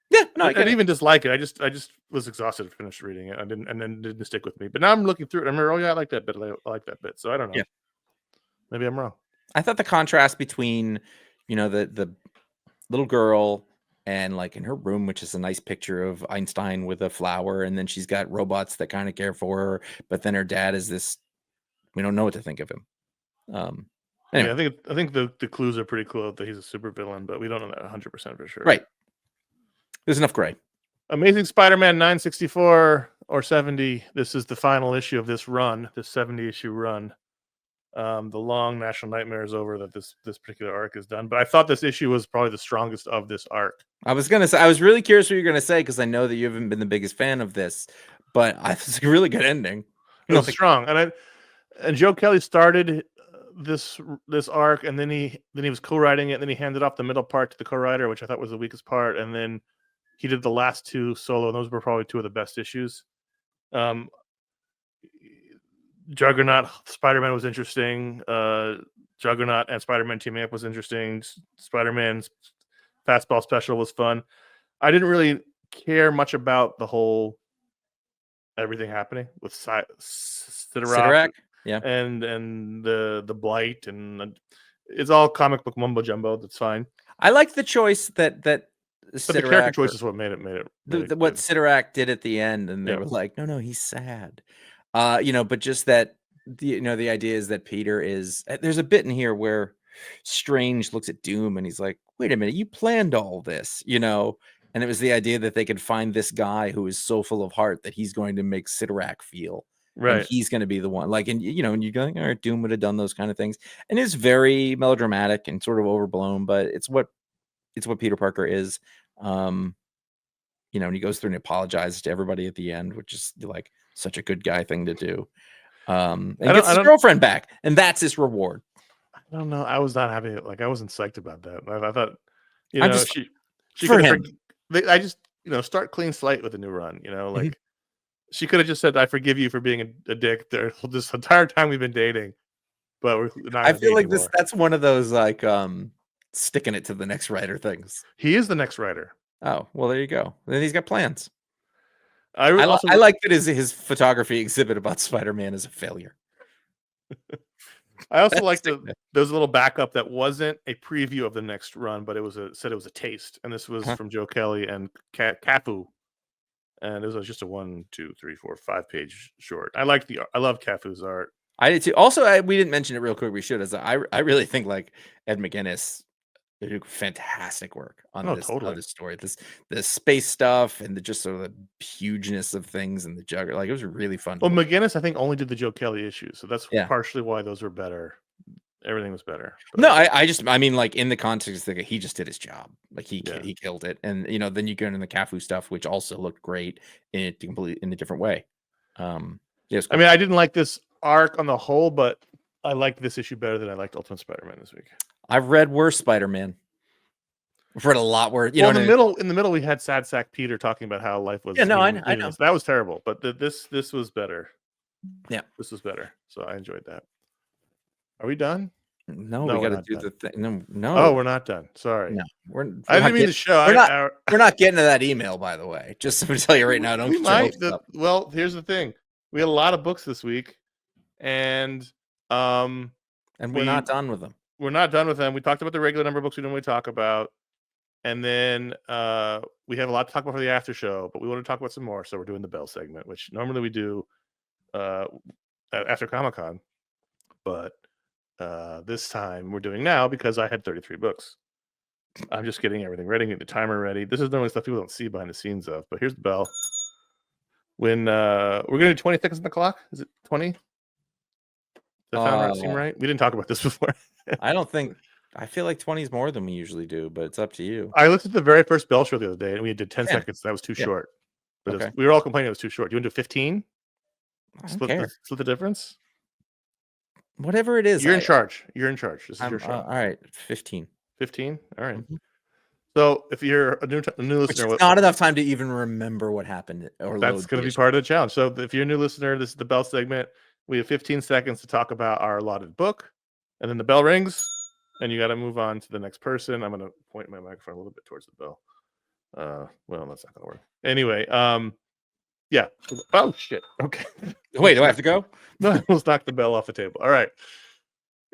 Yeah, no, I I get didn't it. even dislike it. I just was exhausted to finish reading it. I didn't, and then didn't stick with me. But now I'm looking through it. I remember, oh yeah, I like that bit. I like that bit. So I don't know. Yeah. Maybe I'm wrong. I thought the contrast between, the little girl and like in her room, which is a nice picture of Einstein with a flower, and then she's got robots that kind of care for her, but then her dad is this. We don't know what to think of him. Um, Yeah, anyway, I think the clues are pretty cool that he's a super villain, but we don't know that 100% for sure. right. There's enough gray. Amazing Spider-Man 964 or 70. This is the final issue of this run, this 70 issue run. The long National Nightmare is over. That this particular arc is done, but I thought this issue was probably the strongest of this arc. I was gonna say, I was really curious what you're gonna say because I know that you haven't been the biggest fan of this, but it's a really good ending. It was strong, and Joe Kelly started this arc, and then he was co-writing it, and then he handed off the middle part to the co-writer, which I thought was the weakest part, and then he did the last two solo, and those were probably two of the best issues. Um, Juggernaut Spider-Man was interesting. Juggernaut and Spider-Man teaming up was interesting. Spider-Man's fastball special was fun. I didn't really care much about the whole everything happening with Sidorak Sidorak? Yeah. and the blight, and it's all comic book mumbo jumbo. That's fine. I liked the choice that But the character Sidorak choice is what made it what good. Sidorak did at the end, and they Yeah. were like, no, he's sad. But just that the idea is that Peter is there's a bit in here where Strange looks at Doom and he's like, wait a minute, you planned all this, and it was the idea that they could find this guy who is so full of heart that he's going to make Sidorak feel. And Right. he's going to be the one, like, and and you're going, all right, Doom would have done those kind of things, and it's very melodramatic and sort of overblown, but it's what Peter Parker is. Um, and he goes through and apologizes to everybody at the end, which is like such a good guy thing to do. And I gets his don't girlfriend back, and that's his reward. I don't know. I was not happy. Like I wasn't psyched about that. I thought, I'm just she for could have. him. I just start clean slate with a new run. Mhm. She could have just said, "I forgive you for being a dick this entire time we've been dating, but we're not I gonna feel date like anymore." that's one of those like sticking it to the next writer things. He is the next writer. Oh, well, there you go. Then he's got plans. I also I like that his photography exhibit about Spider-Man is a failure. I also That's like sticking it. there was a little backup that wasn't a preview of the next run, but said it was a taste, and this was Uh-huh. from Joe Kelly and Cafu, and it was just a 1, 2, 3, 4, 5 page short. I love Cafu's art. I did too. Also, we didn't mention it real quick. We should. I really think like Ed McGuinness they do fantastic work on Oh, this totally. other story. The space stuff and the just sort of the hugeness of things and the jugger. Like it was really fun to Well, look. McGinnis, I think, only did the Joe Kelly issues, so that's Yeah. partially why those were better. Everything was better. No, But I mean like in the context that he just did his job. Like yeah, he killed it. And then you go into the Cafu stuff, which also looked great in a different way. Yeah, it's I cool. mean, I didn't like this arc on the whole, but I liked this issue better than I liked Ultimate Spider-Man this week. I've read worse Spider-Man. I've read a lot worse. Well, in the middle, we had Sad Sack Peter talking about how life was. Yeah, no, I know. meaningless. That was terrible, but this was better. Yeah. This was better, so I enjoyed that. Are we done? No, No, we we're got to not do done. the thing. No, Oh, we're not done. Sorry, no, I not didn't mean getting, to show. we're not getting to that email, by the way. Just to tell you right now, don't We get your might. hopes up. Well, here's the thing: we had a lot of books this week, and And we're not we done with them. we're not done with them. We talked about the regular number of books we normally talk about, and then we have a lot to talk about for the after show. But we want to talk about some more, so we're doing the Bell segment, which normally we do after Comic-Con, but this time we're doing now because I had 33 books. I'm just getting everything ready, getting the timer ready. This is normally stuff people don't see behind the scenes of, but here's the bell. When we're gonna do 20 seconds on the clock. Is it 20? Does that seem right? We didn't talk about this before. I don't think. I feel like 20 is more than we usually do, but it's up to you. I looked at the very first Bell show the other day, and we did 10 Yeah. seconds. That was too Yeah. short. But Okay. we were all complaining it was too short. Do you want to do 15? I don't care. Split the difference. Whatever it is, You're in charge. You're in charge. This is your show. all right, 15. 15. All right. Mhm. So if you're a new Which listener, is not enough time to even remember what happened or that's going to be part of the challenge. So if you're a new listener, this is the Bell segment. We have 15 seconds to talk about our allotted book, and then the bell rings, and you got to move on to the next person. I'm going to point my microphone a little bit towards the bell. Well, that's not going to work. Anyway, yeah. Oh shit. Okay. Wait, do I have to go? No, let's knock the bell off the table. All right.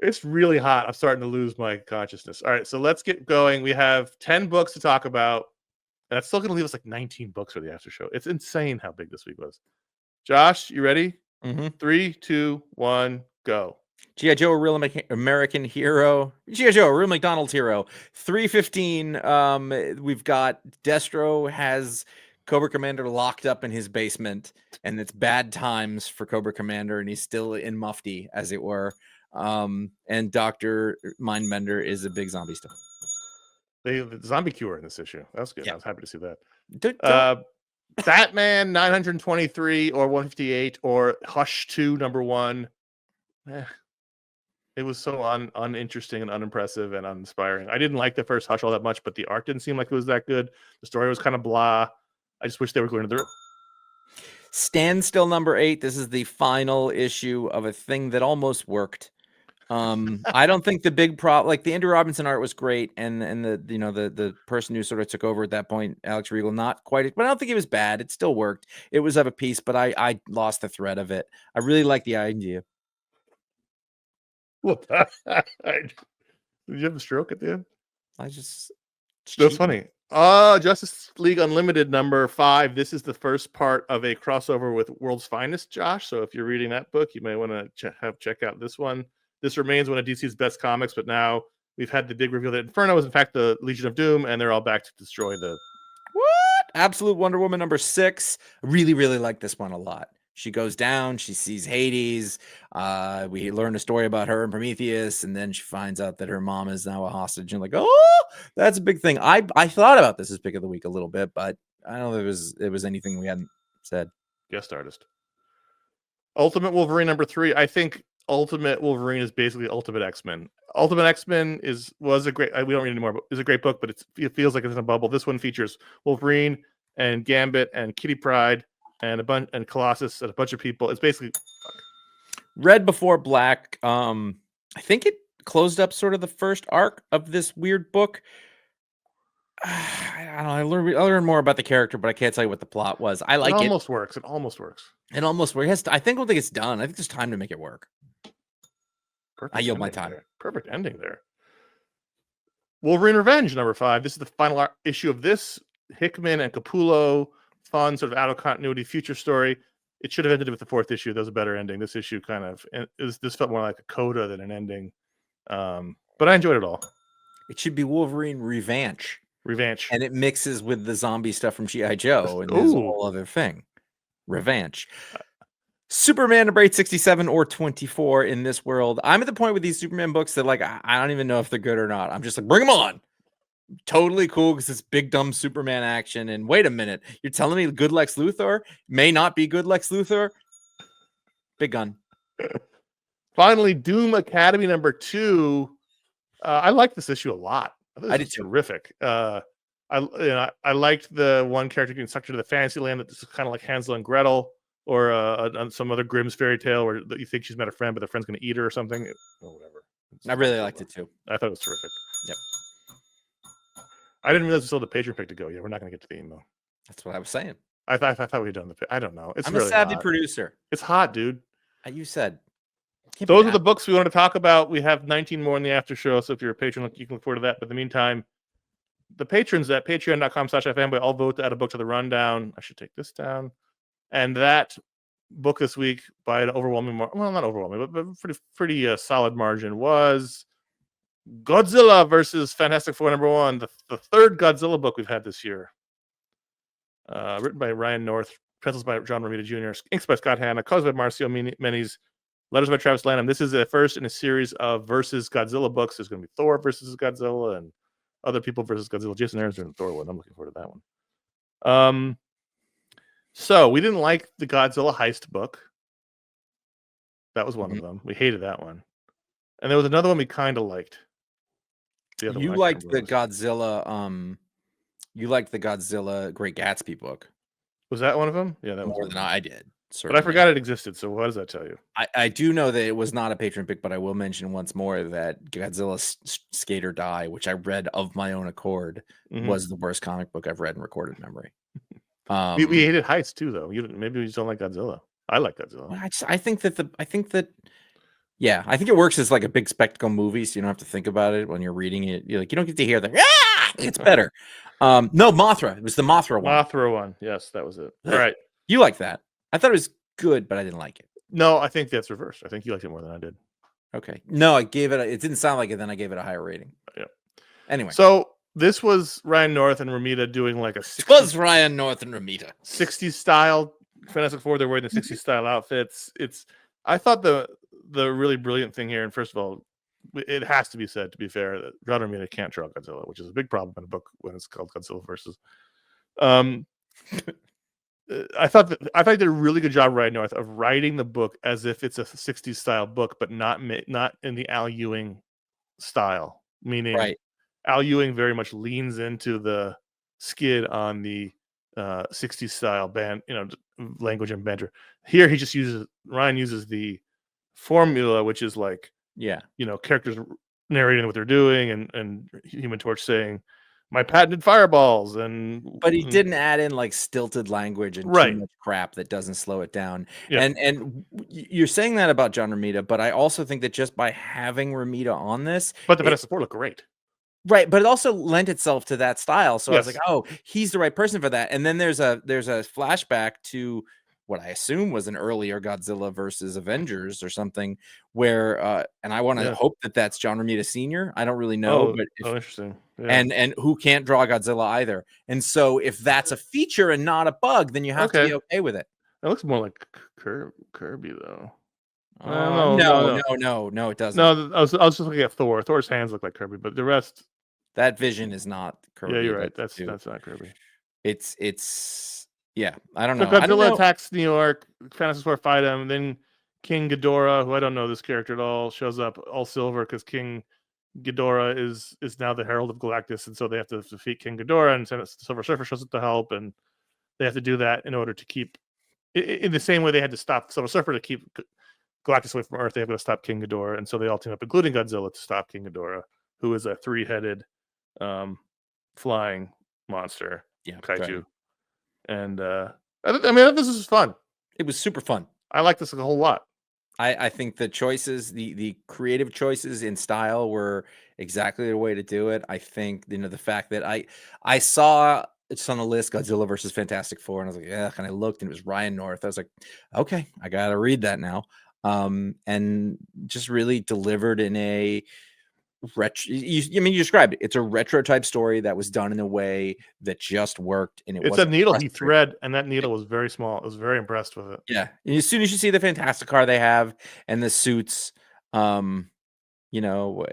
It's really hot. I'm starting to lose my consciousness. All right, so let's get going. We have 10 books to talk about. And that's still going to leave us like 19 books for the after show. It's insane how big this week was. Josh, you ready? Mm-hmm. 3, 2, 1, go. G.I. Joe, a real American hero. G.I. Joe, a real McDonald's hero. 315. We've got Destro has Cobra Commander locked up in his basement, and it's bad times for Cobra Commander, and he's still in mufti, as it were. And Dr. Mindbender is a big zombie stuff. The zombie cure in this issue. That was good. Yeah. I was happy to see that. Batman 923 or 158 or Hush 2 #1. It was so uninteresting and unimpressive and uninspiring. I didn't like the first Hush all that much, but the art didn't seem like it was that good. The story was kind of blah. I just wish they were going to the Standstill #8. This is the final issue of a thing that almost worked. I don't think the big problem, like the Andrew Robinson art was great, and the person who sort of took over at that point, Alex Riegel, not quite, but I don't think it was bad. It still worked. It was of a piece, but I lost the thread of it. I really like the idea. Did you have a stroke at the end? That's funny. Justice League Unlimited #5. This is the first part of a crossover with World's Finest, Josh. So if you're reading that book, you may want to check out this one. This remains one of DC's best comics, but now we've had the big reveal that Inferno is in fact the Legion of Doom, and they're all back to destroy the. What? Absolute Wonder Woman #6. I really, really like this one a lot. She goes down, she sees Hades. We learn a story about her and Prometheus, and then she finds out that her mom is now a hostage. And like, oh, that's a big thing. I thought about this as pick of the week a little bit, but I don't know if it was anything we hadn't said. Guest artist. Ultimate Wolverine number 3. I think Ultimate Wolverine is basically Ultimate X-Men. Ultimate X-Men was a great. We don't read anymore, but is a great book. But it feels like it's in a bubble. This one features Wolverine and Gambit and Kitty Pryde and Colossus and a bunch of people. It's basically Red Before Black. I think it closed up sort of the first arc of this weird book. I don't know. I learned more about the character, but I can't tell you what the plot was. I like it. Almost works. It almost works. It almost works. I don't think it's done. I think there's time to make it work. Perfect. I yield my time. There. Perfect ending there. Wolverine Revenge number 5. This is the final issue of this Hickman and Capullo fun sort of out of continuity future story. It should have ended with the 4th issue. That was a better ending. This issue kind of this felt more like a coda than an ending. But I enjoyed it all. It should be Wolverine Revenge. And it mixes with the zombie stuff from G.I. Joe, and there's a whole other thing. Revenge. Superman number 867 or 24 in this world. I'm at the point with these Superman books that like I don't even know if they're good or not. I'm just like, bring them on. Totally cool because it's big dumb Superman action. And wait a minute, you're telling me good Lex Luthor may not be good Lex Luthor? Big gun. Finally, Doom Academy number 2. I like this issue a lot. I did too. Terrific. I liked the one character getting sucked into the fantasy land that's kind of like Hansel and Gretel, or some other Grimm's fairy tale where you think she's met a friend, but the friend's going to eat her or something. Or whatever. I really liked it too. I thought it was terrific. Yep. I didn't realize we still had the Patreon pick to go. Yeah, we're not going to get to the email. That's what I was saying. I thought we'd done the. I don't know. I'm really a savvy producer. It's hot, dude. You said. Those are the books we want to talk about. We have 19 more in the after show, so if you're a patron, you can look forward to that. But in the meantime, the patrons at patreon.com/iFanboy all vote to add a book to the rundown. I should take this down. And that book this week, by an overwhelming not overwhelming, but pretty solid margin, was Godzilla versus Fantastic Four number 1, the third Godzilla book we've had this year. Written by Ryan North, pencils by John Romita Jr., inks by Scott Hanna, colors by Marcio Menes, letters by Travis Lanham. This is the first in a series of versus Godzilla books. There's going to be Thor versus Godzilla and other people versus Godzilla. Jason Aaron's doing the Thor one. I'm looking forward to that one. So we didn't like the Godzilla heist book. That was one of them. We hated that one. And there was another one we kind of liked. You liked the Godzilla. You liked the Godzilla Great Gatsby book. Was that one of them? Yeah, that was more than I did. Certainly. But I forgot it existed. So what does that tell you? I do know that it was not a patron pick, but I will mention once more that Godzilla Skate or Die, which I read of my own accord, was the worst comic book I've read in recorded memory. We hated Heist too, though. Maybe we just don't like Godzilla. I like Godzilla. I think it works as like a big spectacle movie, so you don't have to think about it when you're reading it. You don't get to hear the it's better. No, Mothra. It was the Mothra one. Mothra one. Yes, that was it. All right. You like that? I thought it was good, but I didn't like it. No, I think that's reversed. I think you liked it more than I did. Okay. No, I gave it. It didn't sound like it. Then I gave it a higher rating. Yeah. Anyway, so this was Ryan North and Romita doing like a 60s style Fantastic Four. They're wearing the 60s style outfits. I thought the really brilliant thing here, and first of all, it has to be said, to be fair, that John Romita can't draw Godzilla, which is a big problem in a book when it's called Godzilla versus. I thought they did a really good job, Ryan North, of writing the book as if it's a 60s style book, but not in the Al Ewing style. Meaning, Al Ewing very much leans into the skid on the 60s style band, language and banter. Here, Ryan uses the formula, which is like, characters narrating what they're doing, and Human Torch saying, "My patented fireballs," but he didn't add in like stilted language and too much crap that doesn't slow it down. Yeah. And you're saying that about John Romita, but I also think that just by having Romita on this, but the Fantastic Four look great. Right, but it also lent itself to that style. So I was like, "Oh, he's the right person for that." And then there's a flashback to what I assume was an earlier Godzilla versus Avengers or something, where and I want to hope that that's John Romita Sr. I don't really know, but interesting. Yeah. And who can't draw Godzilla either. And so if that's a feature and not a bug, then you have to be okay with it. It looks more like Kirby though. No, it doesn't. No, I was just looking at Thor. Thor's hands look like Kirby, but the rest. That vision is not Kirby. Yeah, you're right. That's not Kirby. It's Yeah, I don't So know. I don't Godzilla know. attacks New York. Fantastic Four fight him. Then King Ghidorah, who I don't know this character at all, shows up all silver because King Ghidorah is now the Herald of Galactus, and so they have to defeat King Ghidorah. And Silver Surfer shows up to help, and they have to do that in order to keep. In the same way they had to stop Silver Surfer to keep Galactus away from Earth, they have to stop King Ghidorah, and so they all team up, including Godzilla, to stop King Ghidorah, who is a three-headed flying monster Yeah, kaiju. dragon. And I mean, this is fun. It was super fun. I like this a whole lot. I think the choices, the creative choices in style were exactly the way to do it. I think, the fact that I saw it's on the list, Godzilla versus Fantastic Four, and I was like, yeah, and I looked and it was Ryan North. I was like, okay, I gotta read that now. And just really delivered in a retro. I mean, you described it. It's a retro type story that was done in a way that just worked, and it It's a wasn't needle he frustrating. thread, and that needle was very small. I was very impressed with it. Yeah, and as soon as you see the fantastic car they have and the suits, um, you know,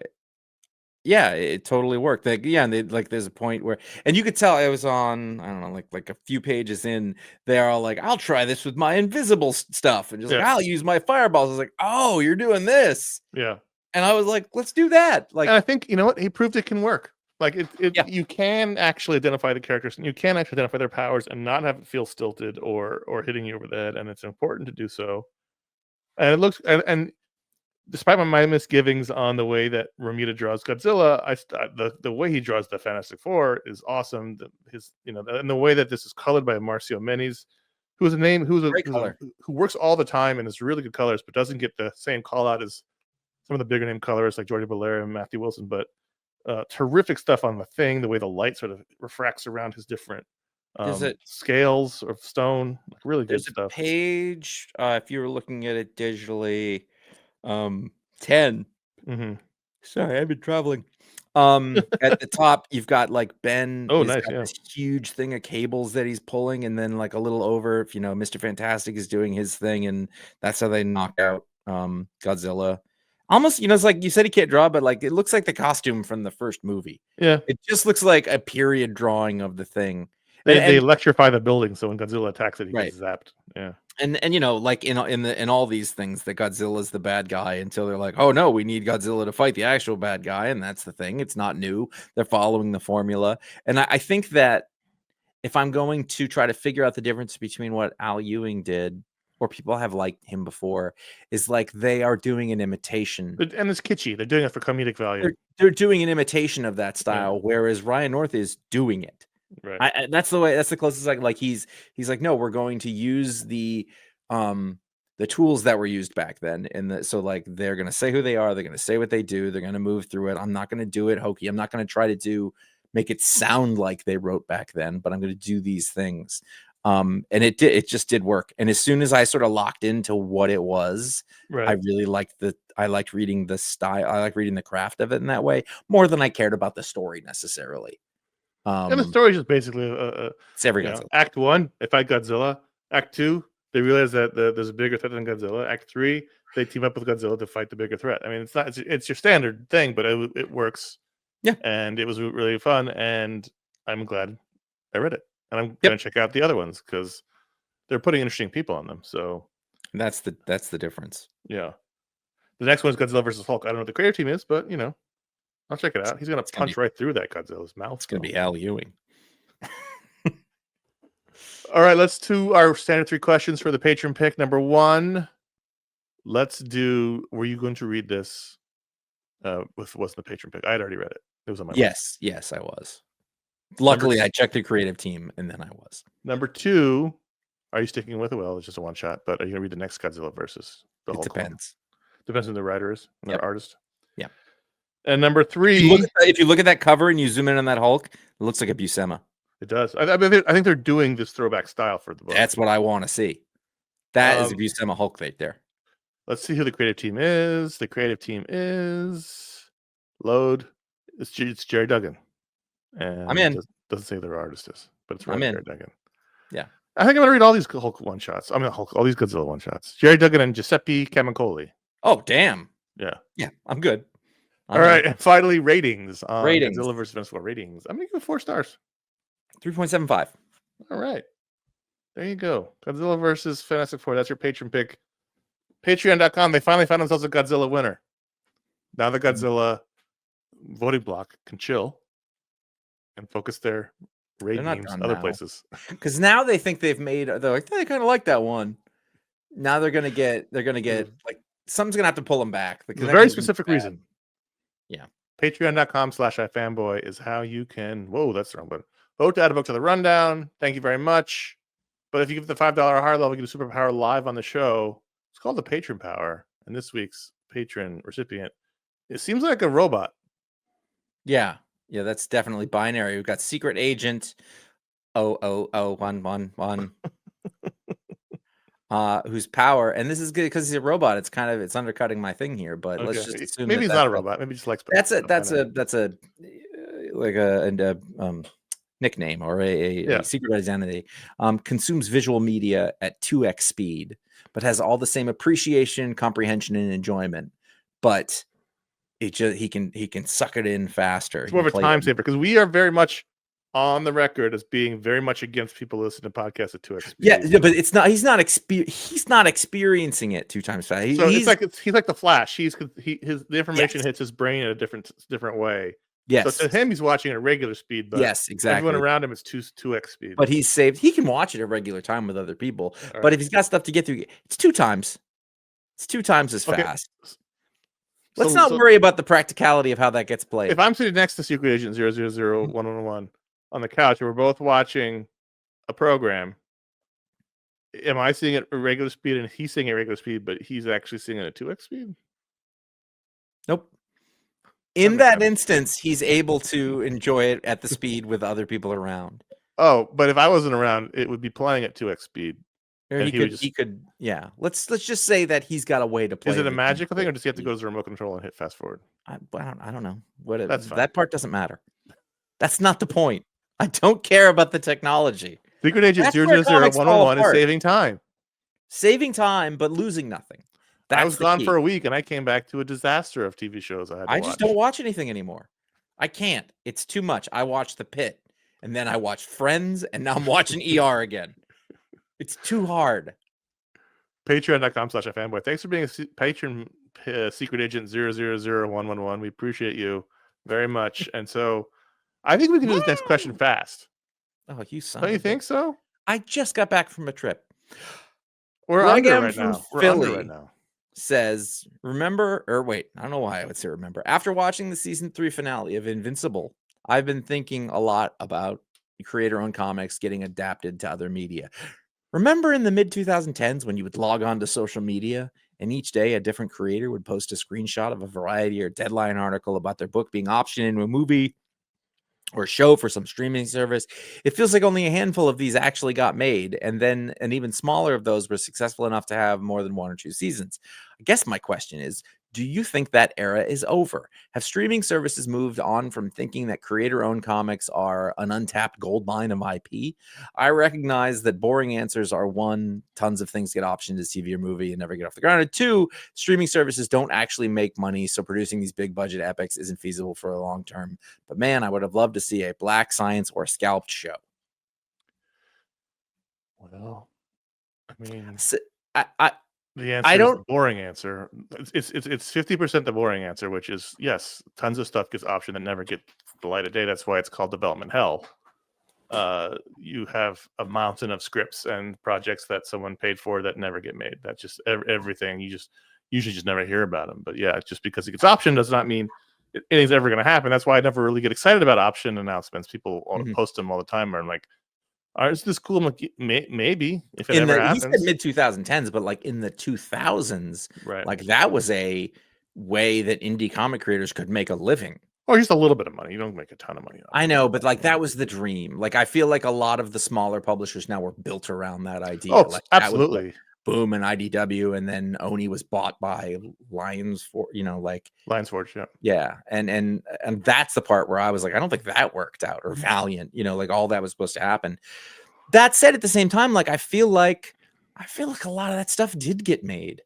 yeah, it totally worked. Like, yeah, and there's a point where, and you could tell I was on, I don't know, like a few pages in, they're all like, "I'll try this with my invisible stuff," and just like, Yeah, "I'll use my fireballs." I was like, "Oh, you're doing this," yeah. and I was like, "Let's do that." And Like, I think you know what he proved it can work. Like yeah, you can actually identify the characters, and you can actually identify their powers, and not have it feel stilted or hitting you over the head. And it's important to do so. And it looks and despite my misgivings on the way that Romita draws Godzilla, the way he draws the Fantastic Four is awesome. And the way that this is colored by Marcio Menes, who's a name great color. who works all the time and is really good colors, but doesn't get the same call out as some of the bigger name colorists like Jordi Belair and Matthew Wilson. But terrific stuff on the Thing. The way the light sort of refracts around his different There's a scales of stone, like really good there's a stuff. page, if you were looking at it digitally, 10. Hmm. Sorry, I've been traveling. At the top, you've got like Ben Oh, is nice. got Yeah, this huge thing of cables that he's pulling, and then like a little over, if Mr. Fantastic is doing his thing, and that's how they knock out Godzilla. Almost, it's like you said he can't draw, but like it looks like the costume from the first movie. yeah. It just looks like a period drawing of the thing. They And electrify the building, so when Godzilla attacks it, he right. gets zapped. Yeah. And like in all these things, that Godzilla's the bad guy until they're like, oh no, we need Godzilla to fight the actual bad guy, and that's the thing. It's not new. They're following the formula, and I think that if I'm going to try to figure out the difference between what Al Ewing did, or people have liked him before, is like they are doing an imitation. And it's kitschy. They're doing it for comedic value. They're doing an imitation of that Yeah. style, whereas Ryan North is doing it. Right. That's the way. That's the closest. Like he's like, no, we're going to use the tools that were used back then, and so like they're gonna say who they are. They're gonna say what they do. They're gonna move through it. I'm not gonna do it hokey. I'm not gonna try to make it sound like they wrote back then, but I'm gonna do these things. And it just did work. And as soon as I sort of locked into what it was, I Right. really liked reading the style. I like reading the craft of it in that way more than I cared about the story necessarily. And the story is just basically It's every Godzilla. Act 1, they fight Godzilla. Act 2, they realize that there's a bigger threat than Godzilla. Act 3, they team up with Godzilla to fight the bigger threat. I mean, it's your standard thing, but it works. Yeah. And it was really fun, and I'm glad I read it. And I'm Yep. gonna check out the other ones because they're putting interesting people on them. So That's the difference. yeah. The next one's Godzilla versus Hulk. I don't know what the creative team is, but I'll check it out. He's gonna It's gonna punch be right through that Godzilla's mouth. it's gonna be Al Ewing. All right, let's do our standard 3 questions for the patron pick. Number 1, let's do. Were you going to read this? Wasn't the patron pick? I had already read it. It was on my list. Yes, I was. Luckily, I checked the creative team, and then I was. Number 2, are you sticking with it? Well, it's just a one shot, but are you gonna read the next Godzilla versus the It Hulk one? depends. Depends on the writer is and Yep. their artist. Yeah. And number If you 3, look at that cover and you zoom in on that Hulk, it looks like a Buscema. it does. I think they're doing this throwback style for the book. That's what I want to see. That is a Um, Buscema Hulk right there. Let's see who the creative team is. The creative team is load. It's Jerry Duggan, and I'm in. Doesn't say who their artist is, but it's I'm really in. Jerry Duggan. Yeah. I think I'm gonna read all these Hulk one shots. I mean, all these Godzilla one shots. Jerry Duggan and Giuseppe Camicoli. Oh, damn. Yeah. Yeah, I'm good. All right, and finally, ratings on Ratings. Godzilla versus Fantastic Four ratings. I'm gonna give it 4 stars. 3.75. All right. There you go. Godzilla versus Fantastic Four. That's your patron pick. Patreon.com. They finally found themselves a Godzilla winner. Now the Godzilla voting block can chill and focus their raid games other places. Because now they think they've made. They're like, they kind of like that one. Now they're gonna get like something's gonna have to pull them back. A very specific reason. Yeah. Patreon.com/iFanboy is how you can. Whoa, that's the wrong button. Vote to add a book to the rundown. Thank you very much. But if you give the $5 or higher level, you get a superpower live on the show. It's called the Patron Power. And this week's patron recipient, it seems like a robot. Yeah. Yeah, that's definitely binary. We've got Secret Agent 00011. Whose power, and this is good because he's a robot. It's undercutting my thing here, but let's just assume maybe he's not a robot. Maybe he just likes. That's a nickname or a secret identity. Consumes visual media at 2x speed, but has all the same appreciation, comprehension, and enjoyment. But he can suck it in faster. It's more of a time saver because we are very much on the record as being very much against people listening to podcasts at 2x speed. Yeah, but it's not. He's not experiencing it 2 times fast. He's like the Flash. The information hits his brain in a different way. Yes. So to him, he's watching at regular speed. But yes, exactly. Everyone around him is 2x speed. But he's saved. He can watch it at regular time with other people. But if he's got stuff to get through, it's 2 times. It's 2 times as fast. Let's not worry about the practicality of how that gets played. If I'm sitting next to Secret Agent 0001111 on the couch and we're both watching a program, am I seeing it at regular speed and he's seeing it at regular speed, but he's actually seeing it at 2x speed? Nope. In that instance, he's able to enjoy it at the speed with other people around. Oh, but if I wasn't around, it would be playing at 2x speed. Or he could. Yeah. Let's just say that he's got a way to play. Is it a magical thing, or does he have to go to the remote control and hit fast forward? I don't know. What That's fine. That part doesn't matter. That's not the point. I don't care about the technology. Secret Agent 00011 is saving time. Saving time, but losing nothing. I was gone for a week, and I came back to a disaster of TV shows I had to watch. Just don't watch anything anymore. I can't. It's too much. I watched The Pit, and then I watched Friends, and now I'm watching ER again. It's too hard. Patreon.com/iFanboy. Thanks for being a patron, Secret Agent 0001111. We appreciate you very much. And so I think we can do this next question fast. Oh, you son. Don't you think so? I just got back from a trip. We're under right now. Philly says, remember, or wait, I don't know why I would say remember. After watching the season 3 finale of Invincible, I've been thinking a lot about creator-owned comics getting adapted to other media. Remember in the mid-2010s when you would log on to social media and each day a different creator would post a screenshot of a Variety or Deadline article about their book being optioned into a movie or show for some streaming service? It feels like only a handful of these actually got made, and then an even smaller of those were successful enough to have more than 1 or 2 seasons. I guess my question is, do you think that era is over? Have streaming services moved on from thinking that creator-owned comics are an untapped gold mine of IP? I recognize that boring answers are 1, tons of things get optioned to TV or movie and never get off the ground. And 2, streaming services don't actually make money, so producing these big budget epics isn't feasible for a long term. But man, I would have loved to see a Black Science or Scalped show. Well, I mean, the answer is the boring answer. It's 50% the boring answer, which is yes, tons of stuff gets optioned that never get the light of day. That's why it's called development hell. You have a mountain of scripts and projects that someone paid for that never get made. That's just everything. You just usually just never hear about them. But yeah, just because it gets optioned does not mean anything's ever going to happen. That's why I never really get excited about option announcements. People post them all the time, and I'm like, is this cool? I'm like, maybe if it ever happens. He said mid-2010s, but like in the 2000s, right? Like that was a way that indie comic creators could make a living. Or just a little bit of money. You don't make a ton of money. I know, but like that was the dream. Like I feel like a lot of the smaller publishers now were built around that idea. Oh, like, absolutely. Like Boom and IDW, and then Oni was bought by Lions for Lions Forge, yeah, and that's the part where I was like, I don't think that worked out, or Valiant, like all that was supposed to happen. That said, at the same time, like I feel like a lot of that stuff did get made.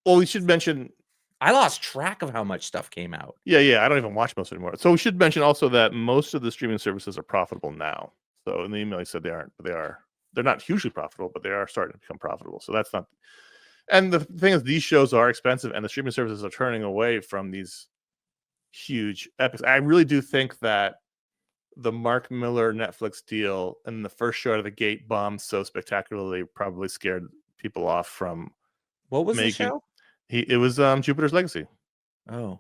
We should mention. I lost track of how much stuff came out. Yeah, I don't even watch most anymore. So we should mention also that most of the streaming services are profitable now. So in the email, he said they aren't, but they are. they're not hugely profitable, but they are starting to become profitable. So that's not. And the thing is, these shows are expensive, and the streaming services are turning away from these huge epics. I really do think that the Mark Miller Netflix deal and the first show out of the gate bombed so spectacularly, probably scared people off from What was the making. show? It was Jupiter's Legacy. Oh,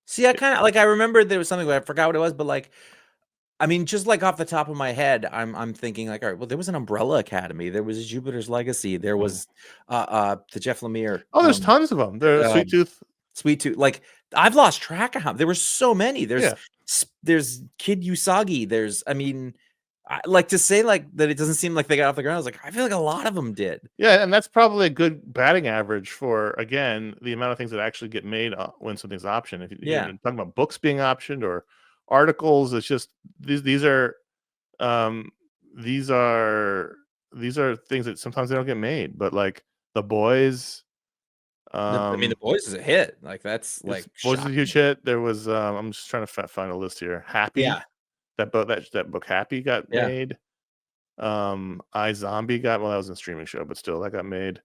see, I kind of like. I remembered there was something, but I forgot what it was. But like, I mean, just like off the top of my head, I'm thinking like, all right, well, there was an Umbrella Academy, there was Jupiter's Legacy, there was the Jeff Lemire, Oh, there's tons of them. There's Sweet Tooth. Sweet Tooth. Like, I've lost track of how there were so many. Yeah. There's Kid Usagi. There's, I mean, I like to say like that it doesn't seem like they got off the ground. I was like, I feel like a lot of them did. Yeah, and that's probably a good batting average for, again, the amount of things that actually get made when something's optioned. If you're talking about books being optioned or articles, it's just these are these are things that sometimes they don't get made. But like The Boys, I mean, The Boys is a hit. Like, that's like Boys is a huge hit. There was I'm just trying to find a list here. Happy, yeah, that book Happy got made. iZombie got, well, that was a streaming show, but still that got made.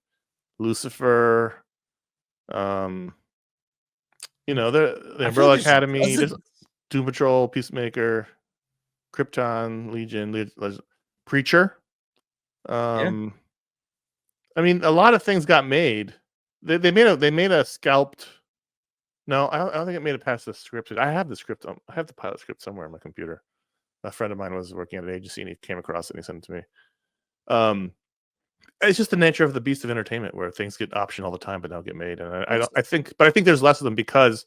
Lucifer, the Umbrella Academy, Doom Patrol, Peacemaker, Krypton, Legion, Preacher. I mean, a lot of things got made. They made a scalped. No, I don't think it made it past the script. I have the script. I have the pilot script somewhere on my computer. A friend of mine was working at an agency and he came across it and he sent it to me. It's just the nature of the beast of entertainment where things get optioned all the time but don't get made. And I think there's less of them because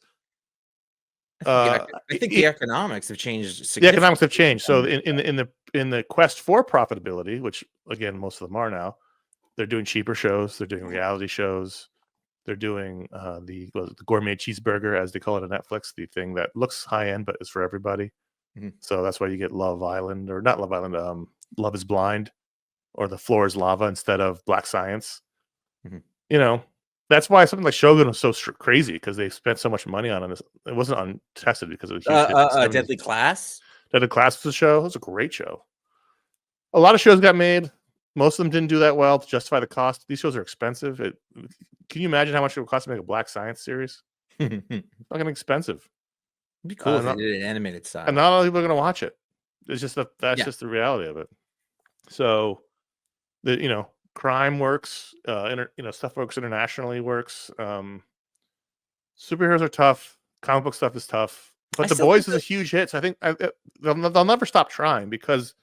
I think the economics have changed. The economics have changed. So in the quest for profitability, which again most of them are now, they're doing cheaper shows. They're doing reality shows. They're doing the gourmet cheeseburger, as they call it on Netflix, the thing that looks high end but is for everybody. Mm-hmm. So that's why you get Love Island, or not Love Island, Love is Blind, or The Floor is Lava instead of Black Science. Mm-hmm. That's why something like Shogun was so crazy, because they spent so much money on it. It wasn't untested because it was huge. Deadly Class. Deadly Class was a show. It was a great show. A lot of shows got made. Most of them didn't do that well to justify the cost. These shows are expensive. Can you imagine how much it would cost to make a Black Science series? Fucking expensive. It'd be cool if they did an animated style. And not all people are going to watch it. It's just that's just the reality of it. So, crime works. Stuff works internationally. Works. Superheroes are tough. Comic book stuff is tough. But The Boys is a huge hit. So I think they'll never stop trying, because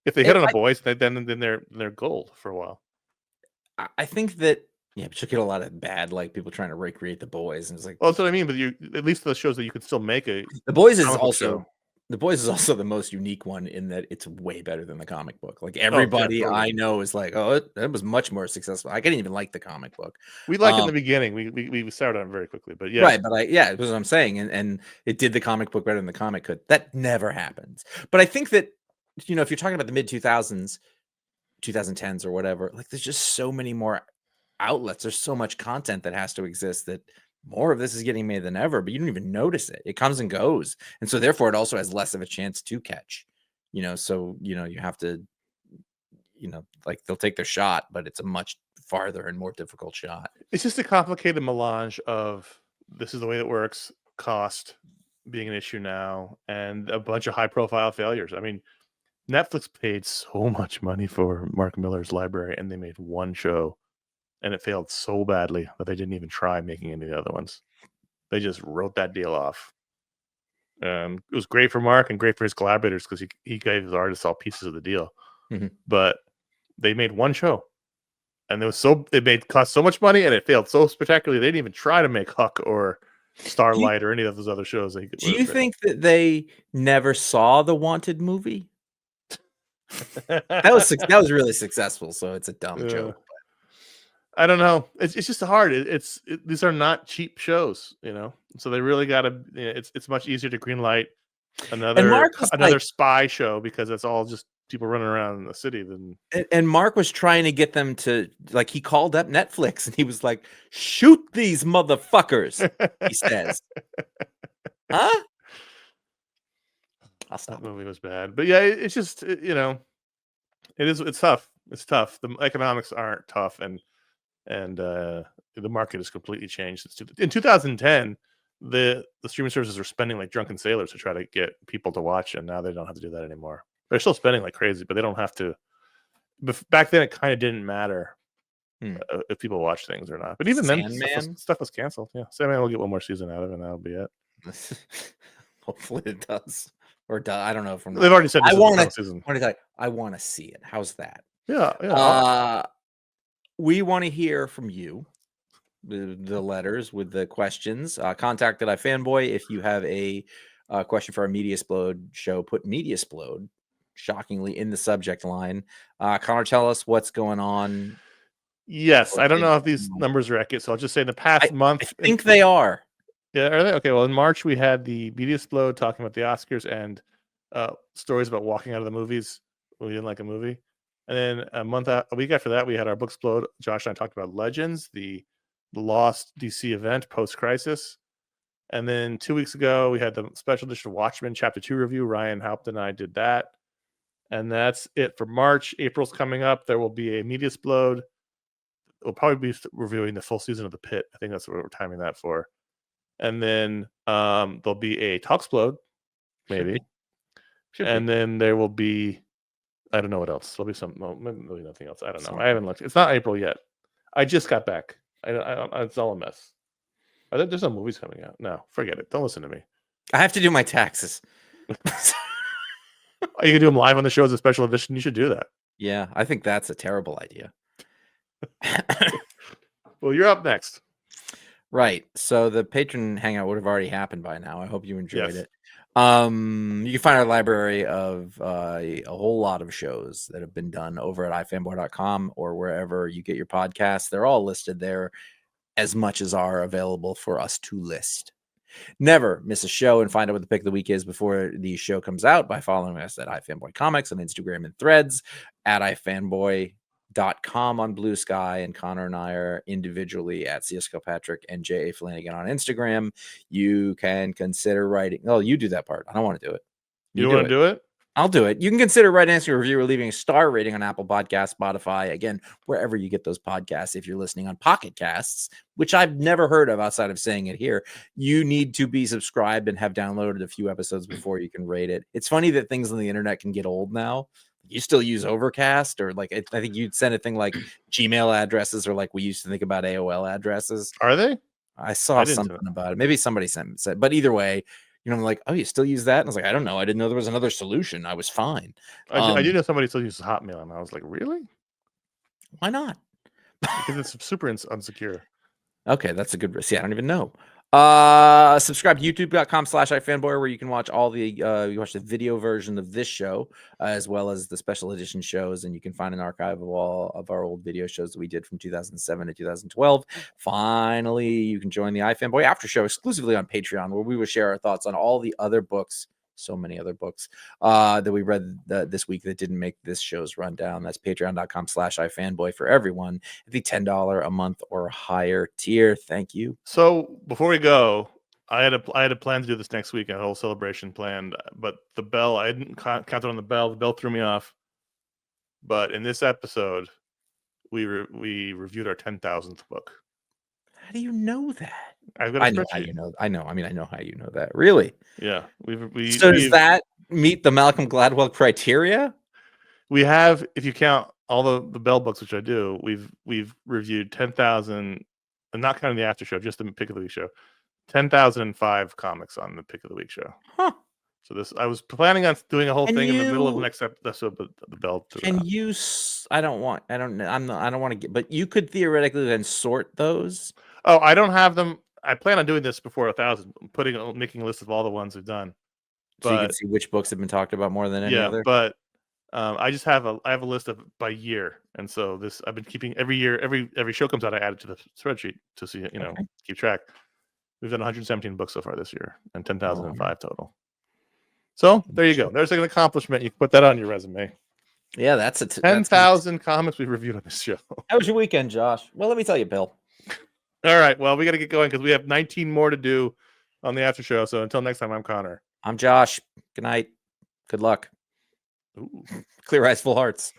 if they hit on The Boys, then they're gold for a while. I think that. Yeah, but you get a lot of bad, like, people trying to recreate The Boys, and it's like, well, that's what I mean. But at least the shows that you can still make The Boys is also the most unique one in that it's way better than the comic book. Like, everybody I know is like, oh, that was much more successful. I didn't even like the comic book. We liked it in the beginning. We started on it very quickly, but yeah, right. But that's what I'm saying, and it did the comic book better than the comic could. That never happens. But I think that if you're talking about the mid 2000s, 2010s, or whatever, like, there's just so many more outlets. There's so much content that has to exist that more of this is getting made than ever, but you don't even notice it. It comes and goes. And so therefore it also has less of a chance to catch, so, you have to, like, they'll take their shot, but it's a much farther and more difficult shot. It's just a complicated melange of, this is the way it works, cost being an issue now, and a bunch of high profile failures. I mean, Netflix paid so much money for Mark Miller's library, and they made one show. And it failed so badly that they didn't even try making any of the other ones. They just wrote that deal off. It was great for Mark and great for his collaborators, because he gave his artists all pieces of the deal. Mm-hmm. But they made one show, and it cost so much money, and it failed so spectacularly they didn't even try to make Huck or Starlight or any of those other shows. Do you think that they never saw the Wanted movie? that was really successful, so it's a dumb joke. I don't know. It's just hard. These are not cheap shows, So they really got to. It's much easier to greenlight another spy show, because it's all just people running around in the city. And Mark was trying to get them to, like, he called up Netflix and he was like, "Shoot these motherfuckers," he says. Huh? I'll stop. That movie was bad, but yeah, it's just it's tough. It's tough. The economics aren't tough, and the market has completely changed. In 2010, the streaming services were spending like drunken sailors to try to get people to watch, and now they don't have to do that anymore. They're still spending like crazy, but they don't have to. But back then, it kind of didn't matter if people watch things or not. But even then, stuff was canceled. Yeah, Sandman will get one more season out of it, and that'll be it. Hopefully it does. Or I don't know if they've already said this is the final season. I want to see it. How's that? Yeah. We want to hear from you. The letters with the questions. Contact at iFanboy if you have a question for our Mediasplode show. Put Mediasplode, shockingly, in the subject line. Connor, tell us what's going on. Yes, I don't know if these numbers are accurate, so I'll just say in the past month. I think they are. Yeah, are they? Okay, well, in March, we had the Mediasplode talking about the Oscars and stories about walking out of the movies when we didn't like a movie. And then a week after that, we had our Booksplode. Josh and I talked about Legends, the Lost DC event post-crisis. And then 2 weeks ago, we had the special edition of Watchmen Chapter 2 review. Ryan Haupt and I did that. And that's it for March. April's coming up. There will be a Mediasplode. We'll probably be reviewing the full season of The Pit. I think that's what we're timing that for. And then there'll be a Talksplode, maybe. And then there will be, I don't know what else. There'll be maybe nothing else. I don't know. I haven't looked. It's not April yet. I just got back. It's all a mess. There's no movies coming out. No, forget it. Don't listen to me. I have to do my taxes. You can do them live on the show as a special edition. You should do that. Yeah, I think that's a terrible idea. Well, you're up next. Right. So the patron hangout would have already happened by now. I hope you enjoyed it. You can find our library of a whole lot of shows that have been done over at ifanboy.com or wherever you get your podcasts. They're all listed there, as much as are available for us to list. Never miss a show and find out what the pick of the week is before the show comes out by following us at iFanboy Comics on Instagram and Threads, at iFanboy.com on Blue Sky, and Connor and I are individually at CS Kilpatrick and J.A. Flanagan on Instagram. You can consider writing. Oh, you do that part. I don't want to do it. You want to do it? I'll do it. You can consider writing us a review or leaving a star rating on Apple Podcasts, Spotify, again, wherever you get those podcasts. If you're listening on Pocket Casts, which I've never heard of outside of saying it here, you need to be subscribed and have downloaded a few episodes before you can rate it. It's funny that things on the internet can get old now. You still use Overcast, or like I think you'd send a thing like Gmail addresses, or like we used to think about AOL addresses. Are they? I saw something about it. Maybe somebody said, but either way, I'm like, oh, you still use that? And I was like, I don't know. I didn't know there was another solution. I was fine. I do know somebody still uses Hotmail, and I was like, really? Why not? Because it's super unsecure. Okay, that's a good risk. Yeah, I don't even know. Subscribe to youtube.com/ifanboy, where you can watch all the you watch the video version of this show, as well as the special edition shows, and you can find an archive of all of our old video shows that we did from 2007 to 2012. Finally, you can join the iFanboy After Show exclusively on Patreon, where we will share our thoughts on all the other books, so many other books that we read this week that didn't make this show's rundown. That's patreon.com/ifanboy for everyone at the $10 a month or higher tier. Thank you. So before we go, I had a plan to do this next week, a whole celebration planned, but the bell, I didn't count on the bell. The bell threw me off. But in this episode, we reviewed our 10,000th book. How do you know that? I've got a I know how you know. I know how you know that. Really? Yeah. Does that meet the Malcolm Gladwell criteria? We have, if you count all the Bell books, which I do, we've reviewed 10,000, and not counting the after show, just the pick of the week show, 10,005 comics on the pick of the week show. Huh. So I was planning on doing a whole thing in the middle of the next episode, but the Bell. I don't want to get, but you could theoretically then sort those. Oh, I don't have them. I plan on doing this before 1,000, making a list of all the ones we've done. So you can see which books have been talked about more than any other. But I just have a list of by year, and so I've been keeping every year, every show comes out, I add it to the spreadsheet to see, keep track. We've done 117 books so far this year, and 10,005 total. So there you go. There's an accomplishment. You can put that on your resume. Yeah, that's 10,000 comics we've reviewed on this show. How was your weekend, Josh? Well, let me tell you, Bill. All right. Well, we got to get going because we have 19 more to do on the after show. So until next time, I'm Connor. I'm Josh. Good night. Good luck. Ooh. Clear eyes, full hearts.